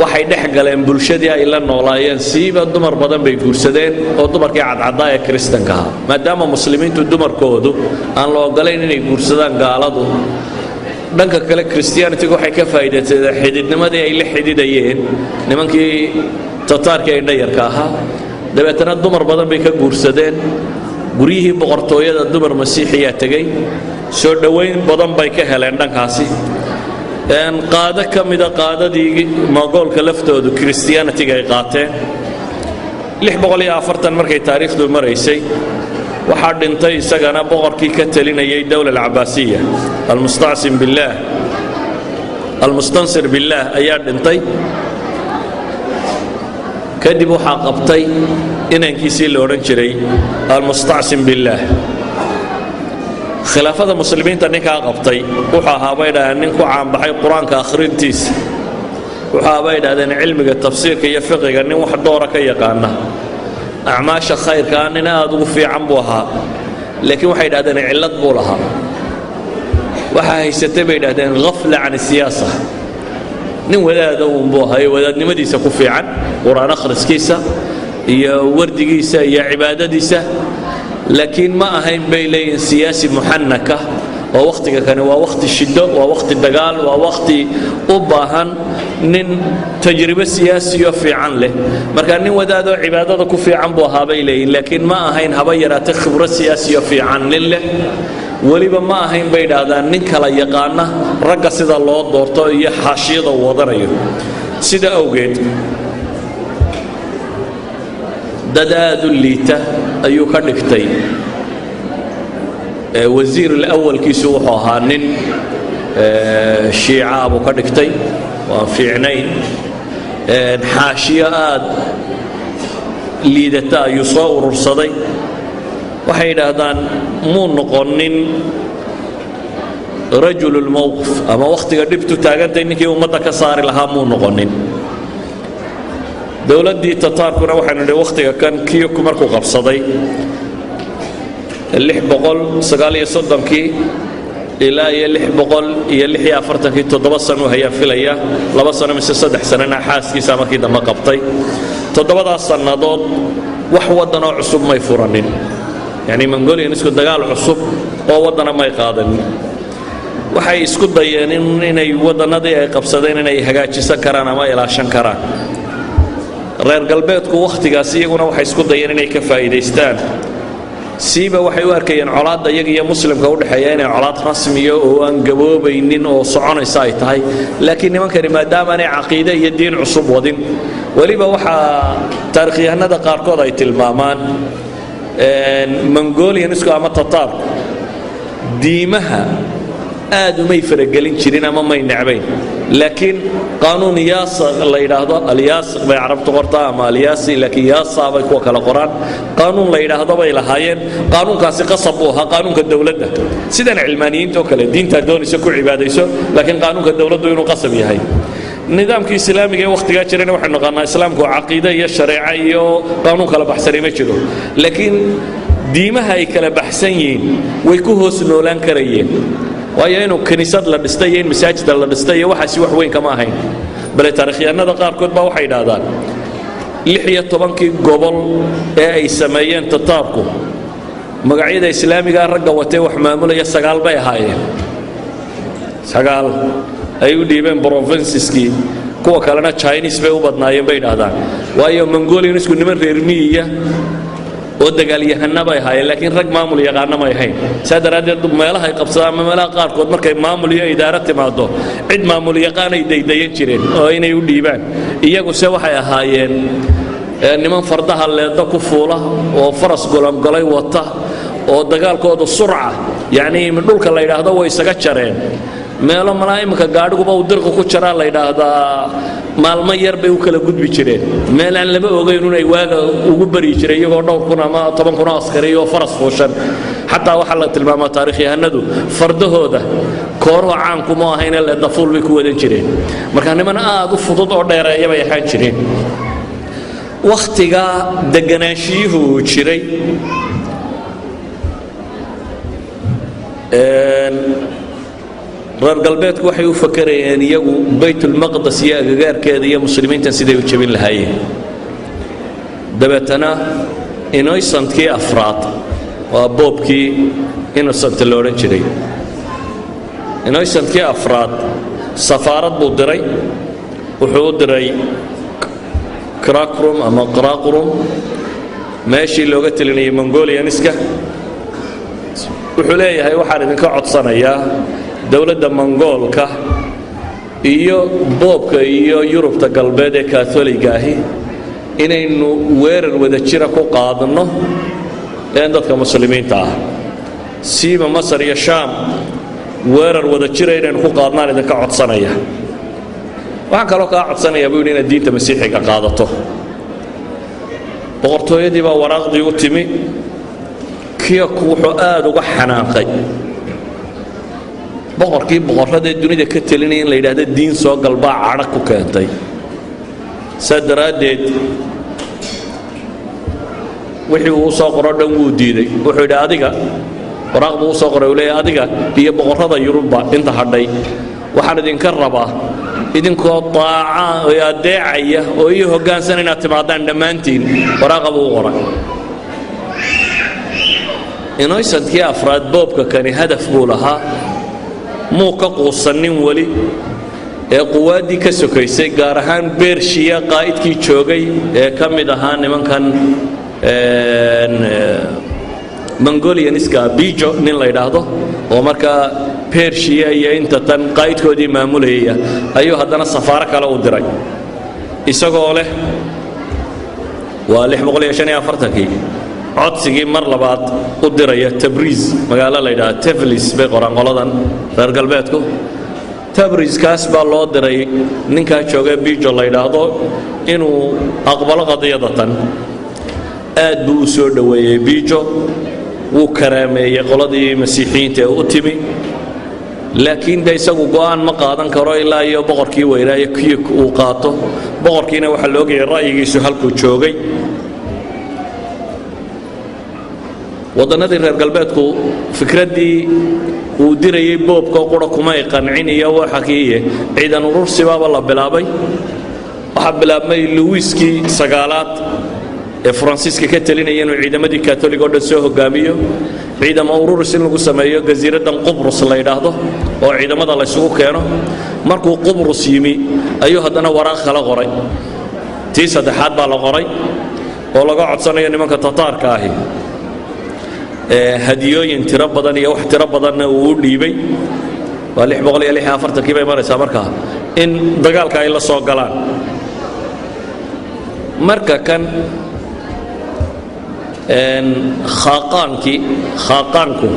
waxay dhex galeen bulshadii ay la noolaayeen, siiba dumar badan bay guursadeen oo dumarkii cadcaddaa ee kiristanka ahaa, maadaama muslimiintu dumarkoodu aan la ogolayn inay guursadaan gaaladu. dhanka kale christianitigu waxay ka faa'iidaysadeen xididnimadii ay la xididayeen nimankii tataarkii ay dhayarka ahaa, dabeetana dumar badan bay ka guursadeen. guryihii boqortooyada dumar masiixiyaa tegey, soo dhowayn badan bay ka heleen dhankaasi. qaado ka mida qaadadii mogoolka laftoodu christianitiga ay qaateen. 640 markay taariikhdu maraysay waxaa dhintay isagana boqorkii ka talinayay dawla alcabaasiya almustansir billaah ayaa dhintay. kadib waxaa qabtay inankiisii la odhan jiray almustacsim billaah. khilaafada muslimiinta ninkaa qabtay wuxuu ahaa bay dhahdeen nin ku caanbaxay qur-aanka akhrintiisa, wuxuu ahaa bay dhahdeen cilmiga tafsiirka iyo fiqiga nin wax doora ka yaqaana, acmaasha khayrkaa nin aad ugu fiican buu ahaa, laakiin waxay dhahdeen cillad buu lahaa. waxaa haysatay bay dhahdeen ghafla can siyaasa, nin wadaada uunbuu ahayo wadaadnimadiisa ku fiican, qur-aan akhriskiisa iyo wardigiisa iyo cibaadadiisa, laakiin ma ahayn bay leeyihin siyaasi muxannaka oo wakhtiga kani waa wakhti shiddo, waa wakhti dagaal, waa wakhti u baahan nin tajribo siyaasiyo fiican leh. marka nin wadaadoo cibaadada ku fiican buu ahaa bay leeyihin, laakiin ma ahayn haba yaraatay khibro siyaasiyo fiican nin leh. weliba ma ahayn bay dhahdaan nin kala yaqaana ragga sida loo doorto iyo xaashiyada uu wadanayo. sida awgeed dad aad u liita ayuu ka dhigtay. wasiir alawalkiisu wuxuu ahaa nin shiica buu ka dhigtay, waan fiicnayn. xaashiyo aad liidata ayuu soo urursaday. waxay yidhaahdaan muu noqonin rajululmowqif ama wakhtiga dhibtu taagantay ninkii ummadda ka saari lahaa muu noqonin. dowladdii tataarkuna waxaynu nidhi wakhtiga kan kiyuku markuu qabsaday 639 ilaa iyo 646 7 sano hayaan filaya, 2 sano mise 3 sanana xaaskiisa markii dambe qabtay. toddobadaas sannadood wax waddanoo cusub may furanin yani mongolianisku dagaal cusub oo waddana may qaadanin waxay isku dayeen inay waddannadii ay qabsadeen inay hagaajisan karaan ama ilaashan karaan reer galbeedku wakhtigaas iyaguna waxay isku dayeen inay ka faa'iidaystaan siiba waxay u arkayeen colaadda iyaga iyo muslimka u dhexeeya inay colaad rasmiya oo aan gaboobaynin oo soconaysa ay tahay laakiin nimankani maadaama aanay caqiide iyo diin cusub wadin weliba waxaa taarikhyahanada qaarkood ay tilmaamaan mongolianisku ama tataarku diimaha aad umay faragelin jirin ama may necbayn laakiin qaanuun yaasiq la yidhaahdo alyaasiq bay carabtu qortaa ama alyaasi laakiin yaasa bay kuwa kala qoraan qaanuun la yidhaahdo bay lahaayeen qaanuunkaasi qasab buu ahaa qaanuunka dowladda sidan cilmaaniyiinta oo kale diintaa doonaysa ku cibaadayso laakiin qaanuunka dowladdu inuu qasab yahay nidaamkii islaamiga ee wakhtigaa jirana waxaynu naqaanaa islaamku caqiide iyo shareeco iyo qaanuun kala baxsanay ma jiro laakiin diimaha ay kala baxsan yihiin way ku hoos noolaan karayeen waayo inuu kiniisad la dhistay iyo in masaajida la dhistay iyo waxaasi wax weyn kama ahayn bale taarikhyahanada qaarkood baa waxay yidhaahdaan 16 gobol ee ay sameeyeen tataarku magacyada islaamiga ragga watay wax maamulaya 9 bay ahaayeen 9 ay u dhiibeen provinceski kuwa kalena Chinese bay u badnaayeen bay yidhaahdaan waayo mongolianisku niman reer miyiga oo dagaalyahanna bay ahaayeen laakiin rag maamul yaqaana ma ahayn saadaradeed meelaha ay qabsadaan meelaha qaarkood markay maamul iyo idaarad timaado cid maamul yaqaan ay daydayan jireen oo inay u dhiibaan iyagu se waxay ahaayeen niman fardaha leeda ku fuula oo faras golay wata oo dagaalkooda surca yani dhulka la yiraahdo way isaga jareen meelo malaa'imka gaadhiguba uu dirqa ku jaraa la yiraahdaa maalmo yar bay u kala gudbi jireen meel aan laba ogeyn inay waaga ugu bari jireen iyagoo dhowr kun ama 10 kun askari oo faras fuushan xataa waxa la tilmaamaa taarikhyahanadu fardahooda kooro caan kuma ahayn la dafuul bay ku wadan jireen marka niman aad u fudud oo dheereeya bay ahaan jireen waqtiga deganaanshihu jiray reer galbeedku waxay u fakarayeen iyagu baytul maqdis iyo agagaarkeeda iyo muslimiintan siday u jabin lahaayeen dabeetana innocent-kii afraad waa boobkii innocent la odhan jiray innocent-kii afraad safaarad buu diray wuxuu u diray Karakorum ama Karakorum meeshii looga talinayay mongolianiska wuxuu leeyahay waxaan idinka codsanayaa dawladda mongoolka iyo boobka iyo yurubta galbeed ee kaatoliga ahi inaynu weerar wada jira ku qaadano dadka muslimiinta ah siiba masar iyo shaam weerar wada jira inaynu ku qaadnaan idinka codsanaya waxaan kaloo kaa codsanayaa buu yidhi inaad diinta masiixiga qaadato boqortooyadii baa waraaqdii u timi kiyaku wuxuu aad uga xanaaqay boqorkii boqorrada dunida ka talinaya in la yidhaahdo diin soo galbaa cadha ku keentay saa daraaddeed wixii uu soo qoro dhan wuu diiday wuxuu yidhi adiga waraaq buu u soo qoray uu leeyahay adiga iyo boqorrada yurubba inta hadhay waxaan idinka rabaa idinkoo daaca oo adeecaya oo ii hoggaansan inaad timaadaan dhammaantiin waraaqa buu u qoray innocent-kii afraad boobka kani hadaf buu lahaa muu ka quusanin weli ee quwaaddii ka sokaysay gaar ahaan bershiya qaa'idkii joogay ee ka mid ahaa nimankan mongolianiska bijo nin la yidhaahdo oo markaa bershiya iyo inta tan qaa'idkoodii maamulayaya ayuu haddana safaaro kale u diray isagoo leh waa 645kii codsigii mar labaad u diraya tabriiz magaalo la yidhaahdo teflis bay qoraan qoladan reer galbeedku tabriizkaas baa loo diray ninkaa jooga bijo la yidhaahdo inuu aqbalo qadiyadatan aad buu u soo dhoweeyey bijo wuu karaameeyey qoladii masiixiyiinta ee u timi laakiin de isagu go'aan ma qaadan karo ilaa iyo boqorkii weynaaye kiyuk uu qaato boqorkiina waxaa la ogayay ra'yigiisu halkuu joogay wadannadii reer galbeedku fikraddii uu dirayay boobka qura kumay qancin iyo waxa kiiye ciidan urursibaaba la bilaabay bilaabmay luwiskii sagaalaad ee faransiiska ka talinaya inuu ciidamadii kaatolig oo dhan soo hogaamiyo ciidamo ururis in lagu sameeyo jasiiradan qubrus la yidhaahdo oo ciidamada la isugu keeno markuu qubrus yimi ayuu haddana waraaq kala qoray tii saddexaad baa la qoray oo laga codsanayo nimanka tataarka ahi hadiyooyin tiro badan iyo wax tiro badanna uu u dhiibay waa 646 bay maraysaa markaa in dagaalka ay la soo galaan marka kan khaqaanku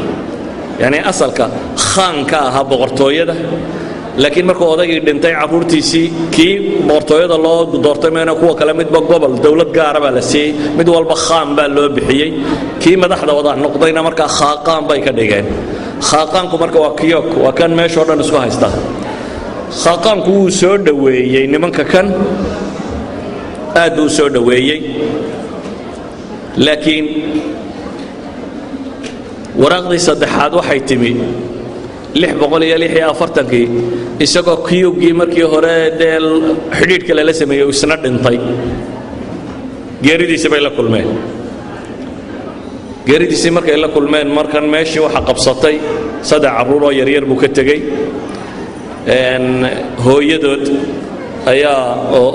yani asalka khaanka ahaa boqortooyada laakiin markuu odaygii dhintay caruurtiisii kii boqortooyada loo doortay meena kuwa kale midba gobol dawlad gaara baa la siiyey mid walba khaan baa loo bixiyey kii madaxda wada noqdayna markaa khaqaan bay ka dhigeen khaqaanku marka waa kiyok waa kan meeshoo dhan isku haysta khaqaanku wuu soo dhoweeyey nimanka kan aad buu soo dhoweeyey laakiin waraaqdii saddexaad waxay timi 646 isagoo kiyogii markii hore dee xidhiidhka lala sameeyey uu isna dhintay geeridiisii bay la kulmeen geeridiisii markay la kulmeen markan meeshii waxa qabsatay 3 carruur oo yaryar buu ka tegey hooyadood ayaa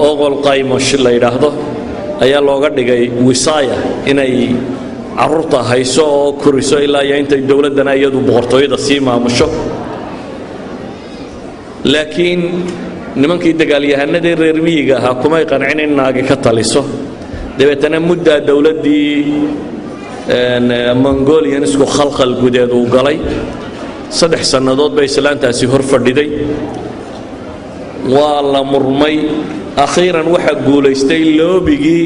oqol qaymosh la yidhaahdo ayaa looga dhigay wisaaya inay carruurta hayso oo koriso ilaa iyo intay dowladdana iyadu boqortooyada sii maamusho laakiin nimankii dagaalyahanadii reer miyiga ahaa kumay qancin in naagi ka taliso dabeetana muddaa dowladdii mongolian isku khalkhal gudeed uu galay 3 sannadood bay islaantaasi hor fadhiday waa la murmay akhiiran waxa guulaystay loobigii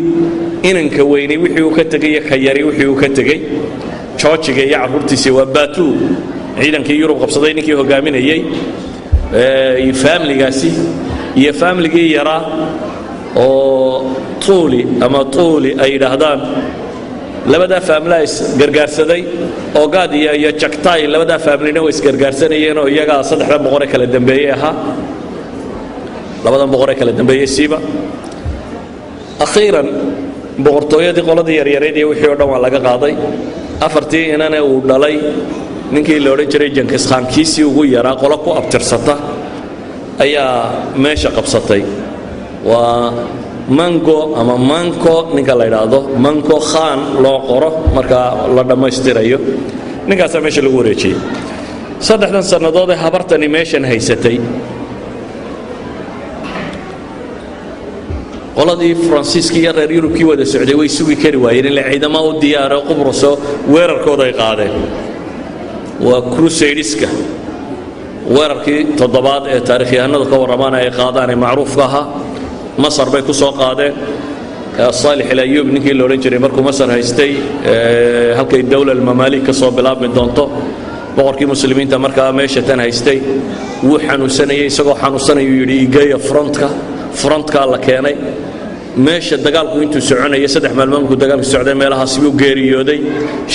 inanka weynay wixii uu ka tegay ka yari wixii uu ka tegay joojiga iyo carruurtiisii waa baatu ciidankii yurub qabsaday ninkii hogaaminayay familigaasi iyo familigii yaraa oo tuuli ay yidhaahdaan labadaa families gargaarsaday oo gaad iyo jagtay labadaa familina way isgargaarsanayeen oo iyagaa 3 boqor kala dambeeyay ahaa labadan boqor kala dambeeyay siiba akhiiran boqortooyadii qoladii yaryareed iyo wixii oo dhan waa laga qaaday afartii inana uu dhalay ninkii la oran jiray Genghis Khan kiisii ugu yaraa qolo ku abtirsata ayaa meesha qabsatay waa manko ninka la yiraahdo manko Khan loo qoro marka la dhamaystirayo ninkaas meesha lagu wareejiyay 3 sannadood ee habartani meeshan haysatay qoladii faransiiska iyo reer yurubkii wada socday way sugi kari waayeen in ciidamo u diyaaro Qubrus weerarkooda ay qaadeen waa crusadeska weerarkii toddobaad ee taariikhyahanada ka waramaan ay qaadaan ee macruufka ahaa Masar bay ku soo qaadeen Salih al-Ayyub ninkii la oran jiray markuu Masar haystay halkay dawlad Mamalik ka soo bilaabmi doonto boqorkii muslimiinta markaa meesha tan haystay wuu xanuunsanayay isagoo xanuunsanayay yiri igaya frontka la keenay meesha dagaalku intuu soconayay 3 maalmood dagaalku socday meelahaas buu geeriyooday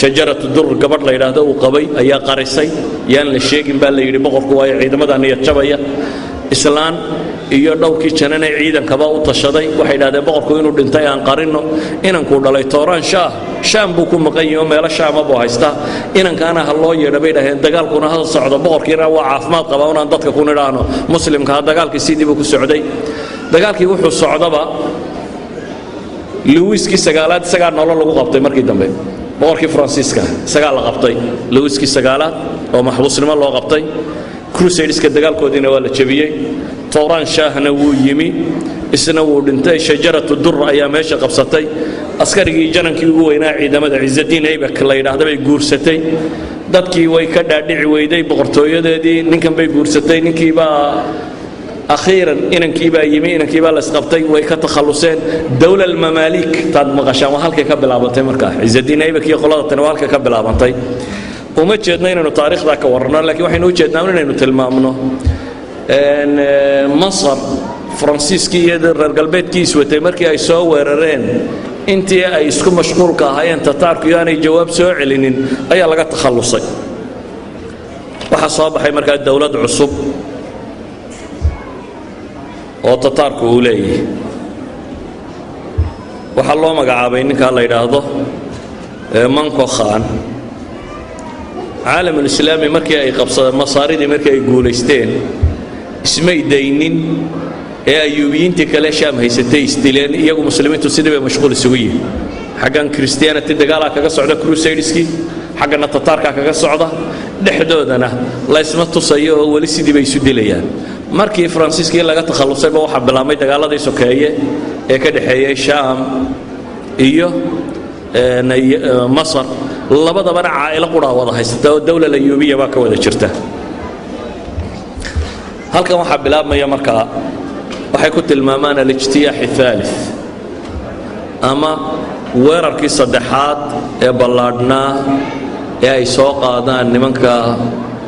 shajaratu dur gabadh la yiraahdo uu qabay ayaa qarisay yaan la sheegin baa la yiri boqorku waa ciidamada niyad jabaya islaan iyo dhowrkii janana ciidankaba u tashaday waxay yiraahdeen boqorku inuu dhintay aan qarino inanku dhalay Tooran Shaam buu ku maqayo meelo Shaam buu haysta inankaana hal loo yeedhay dhahay dagaalkuna hada socdo boqorkiina waa caafimaad qaba oo aan dadka ku niraano muslimka dagaalkii sidii buu ku socday dagaalkii wuxuu socdaba Louis-kii sagaalaad isaga nolol lagu qabtay markii dambe boqorkii Faransiiska isaga la qabtay Louis-kii sagaalaad oo maxbuusnimo loo qabtay crusadeska dagaalkoodina waa la jabiyay Tooran Shaahna wuu yimi isna wuu dhintay shajaratu dur ayaa meesha qabsatay askarigii janankii ugu weynaa ciidamada Izzuddin Aybak la yiraahdo bay guursatay dadkii way ka dhaadhici weyday boqortooyadeedii ninkan bay guursatay ninkii baa akhiiran inankii baa yimi inankii baa la isqabtay way ka takhaluseen dawlad Mamalik taad maqashaan waa halkay ka bilaabantay markaa Izzuddin Aybak iyo qolada tan waa halkay ka bilaabantay uma jeedna inaynu taariikhda ka warrano laakiin waxaynu u jeednaa inaynu tilmaamno Masar Faransiiskii iyo reer galbeedkii iswatay markii ay soo weerareen intii ay isku mashquulka ahaayeen Tataarku yaanay jawaab soo celinin ayaa laga takhalusay waxa soo baxay markaa dawlad cusub oo Tataarku uu leeyahay waxaa loo magacaabay ninkaa la yidhaahdo manko khan caalamulislaami markii ay qabsadeen masaaridii markii ay guulaysteen ismay daynin ee ayuubiyiintii kale shaam haysatay isdileen iyagu muslimiintu sidii bay mashquul isugu yihiin xaggan christianity dagaalaa kaga socda crusadeskii xaggana tataarkaa kaga socda dhexdoodana laysma tusayo oo weli sidii bay isu dilayaan markii faransiiskii laga takhallusayba waxaa bilaabmay dagaaladii sokeeye ee ka dhexeeyey shaam iyo masar labadabana caa'ilo qudhaa wada haysata oo dawla ayuubiya baa ka wada jirta halkan waxaa bilaabmaya markaa waxay ku tilmaamaan alijtiyaax الثالث ama weerarkii saddexaad ee ballaadhnaa ee ay soo qaadaan nimanka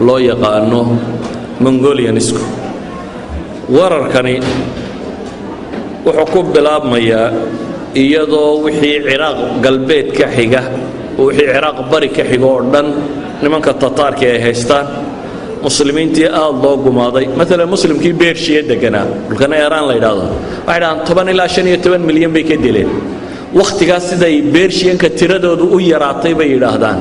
loo yaqaano mongolianisku weerarkani wuxuu ku bilaabmayaa iyadoo wixii ciraaq galbeed ka xiga wixii ciraaq bari ka xiga oo dhan nimanka tataarka ay haystaan muslimiintii aad loo gumaaday maalan muslimkii beershiya deganaa dhulkana eeraan la yidhaahdo waxay dhahaan 10 ilaa 15 milyan bay ka dileen wakhtigaas siday beershiyanka tiradoodu u yaraatay bay yidhaahdaan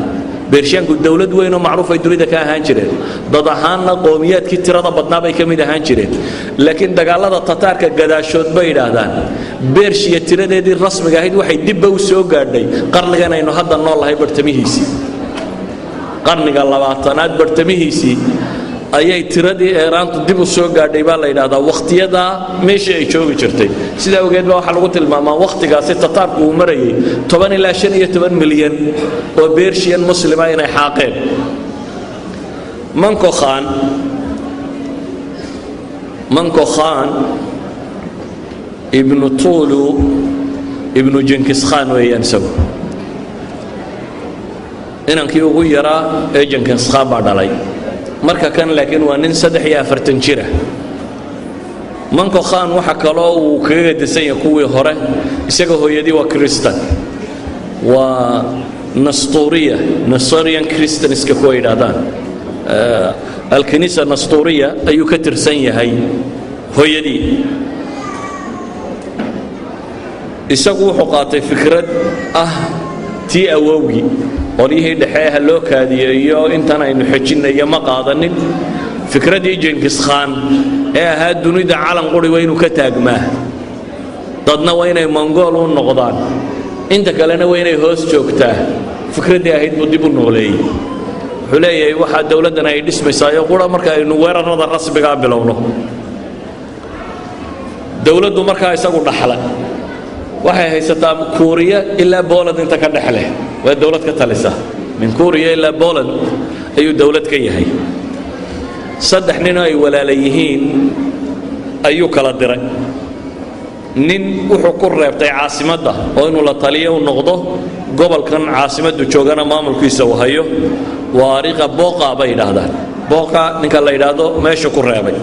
beershiyanku dawlad weyn oo macruuf ay dunida ka ahaan jireen dad ahaanna qowmiyaadkii tirada badnaa bay ka mid ahaan jireen laakiin dagaalada tataarka gadaashood bay yidhaahdaan beershiya tiradeedii rasmiga ahayd waxay dibba u soo gaadhay qarnigan aynu hadda noolahay bartamihiisii qarniga 20aad bartamihiisii ayay tiradii eeraantu dib u soo gaadhay baa la yidhaahdaa wakhtiyadaa meeshii ay joogi jirtay sidaa ogeed baa waxaa lagu tilmaamaa wakhtigaasi tataarku uu marayay 10 ilaa 15 milyan oo beershiyan muslima inay xaaqeen manko khan ibnu tuulu ibnu jinkis khan weeyaan isagu inankii ugu yaraa ee jinkis khan baa dhalay marka kan laakiin waa nin 43 jira manko khan waxa kaloo uu kaga gadisan yahay kuwii hore isaga hooyadii waa kristan waa nastuuriya nasorian christianska kuwa yidhaahdaan alkanisa nastuuriya ayuu ka tirsan yahay hooyadii isagu wuxuu qaatay fikrad ah tii awowgii qolyihii dhexe ha loo kaadiyeeyo intan aynu xejinayo ma qaadanin fikradii jinkis khan ee ahaa dunida calan quri waa inuu ka taagmaa dadna waa inay mongool u noqdaan inta kalena waa inay hoos joogtaa fikraddii ahayd buu dib u nooleeyey wuxuu leeyahay waxaa dawladdan ay dhismaysaayo qura marka aynu weerarada rasmigaa bilowno dawladdu markaa isagu dhaxla waxay haysataa kuuriya ilaa Poland inta ka dhaxle waa dawlad ka talisa min kuuriya ilaa Poland ayuu dawlad ka yahay saddex nin ay walaalayihiin ayuu kala diray nin wuxuu ku reebtay caasimadda oo inuu la taliyo u noqdo gobolkan caasimaddu joogana maamulkiisa uu hayo waariqa booqa bay yidhaahdaan booqa ninka la yidhaahdo meesha ku reebay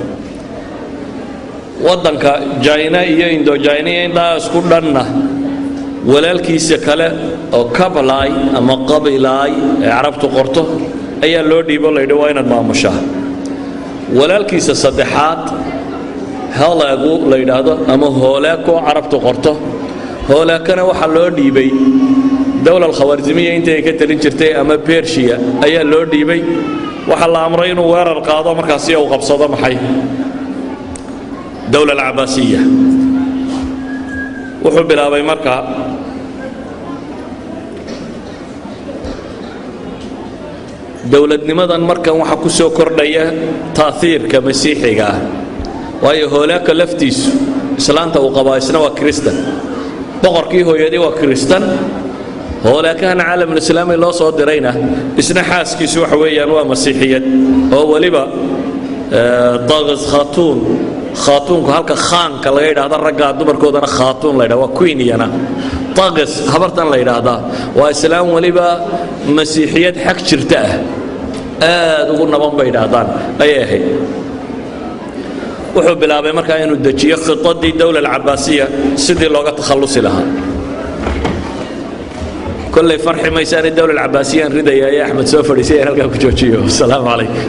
waddanka China iyo Indo-China intaa isku dhanna walaalkiisa kale oo kabalay ama qabilay ee carabtu qorto ayaa loo dhiibo leeyahay waa inaad maamushaa walaalkiisa saddexaad halagu la yidhaahdo ama hoolaako carabtu qorto hoolaakana waxa loo dhiibay dawlad al-Khawarizmiya inta ay ka talin jirtay ama Persia ayaa loo dhiibay waxa la amray inuu weerar qaado markaas uu qabsado maxay dawlad al-Abbasiyya wuxuu bilaabay markaa dawladnimadan markan waxa ku soo kordhaya taasiirka masiixiga waayo hoolaaka laftiisu islaanta uu qabaa isna waa kristan boqorkii hooyadii waa kristan hoolaakahan caalamul islaami loo soo dirayna isna xaaskiisu waxa weeyaan waa masiixiyad oo waliba daaqis khaatuunku halka khaanka laga yidhaahdo ragga dumarkoodana khaatuun la yidhaahdo waa queeniyana daaqis habartan la yidhaahdaa waa islaam waliba masiixiyad xaq jirta aad ugu naban bay yidhaahdaan ayay ahayd wuxuu bilaabay markaa inuu dejiyo khitadii dawla al-Abbasiyya sidii looga takhallusi lahaa kolley farxi maysaan dawla al-Abbasiyya ridaya ya Ahmed soo fadhiisay halka ku joojiyo salaamu calaykum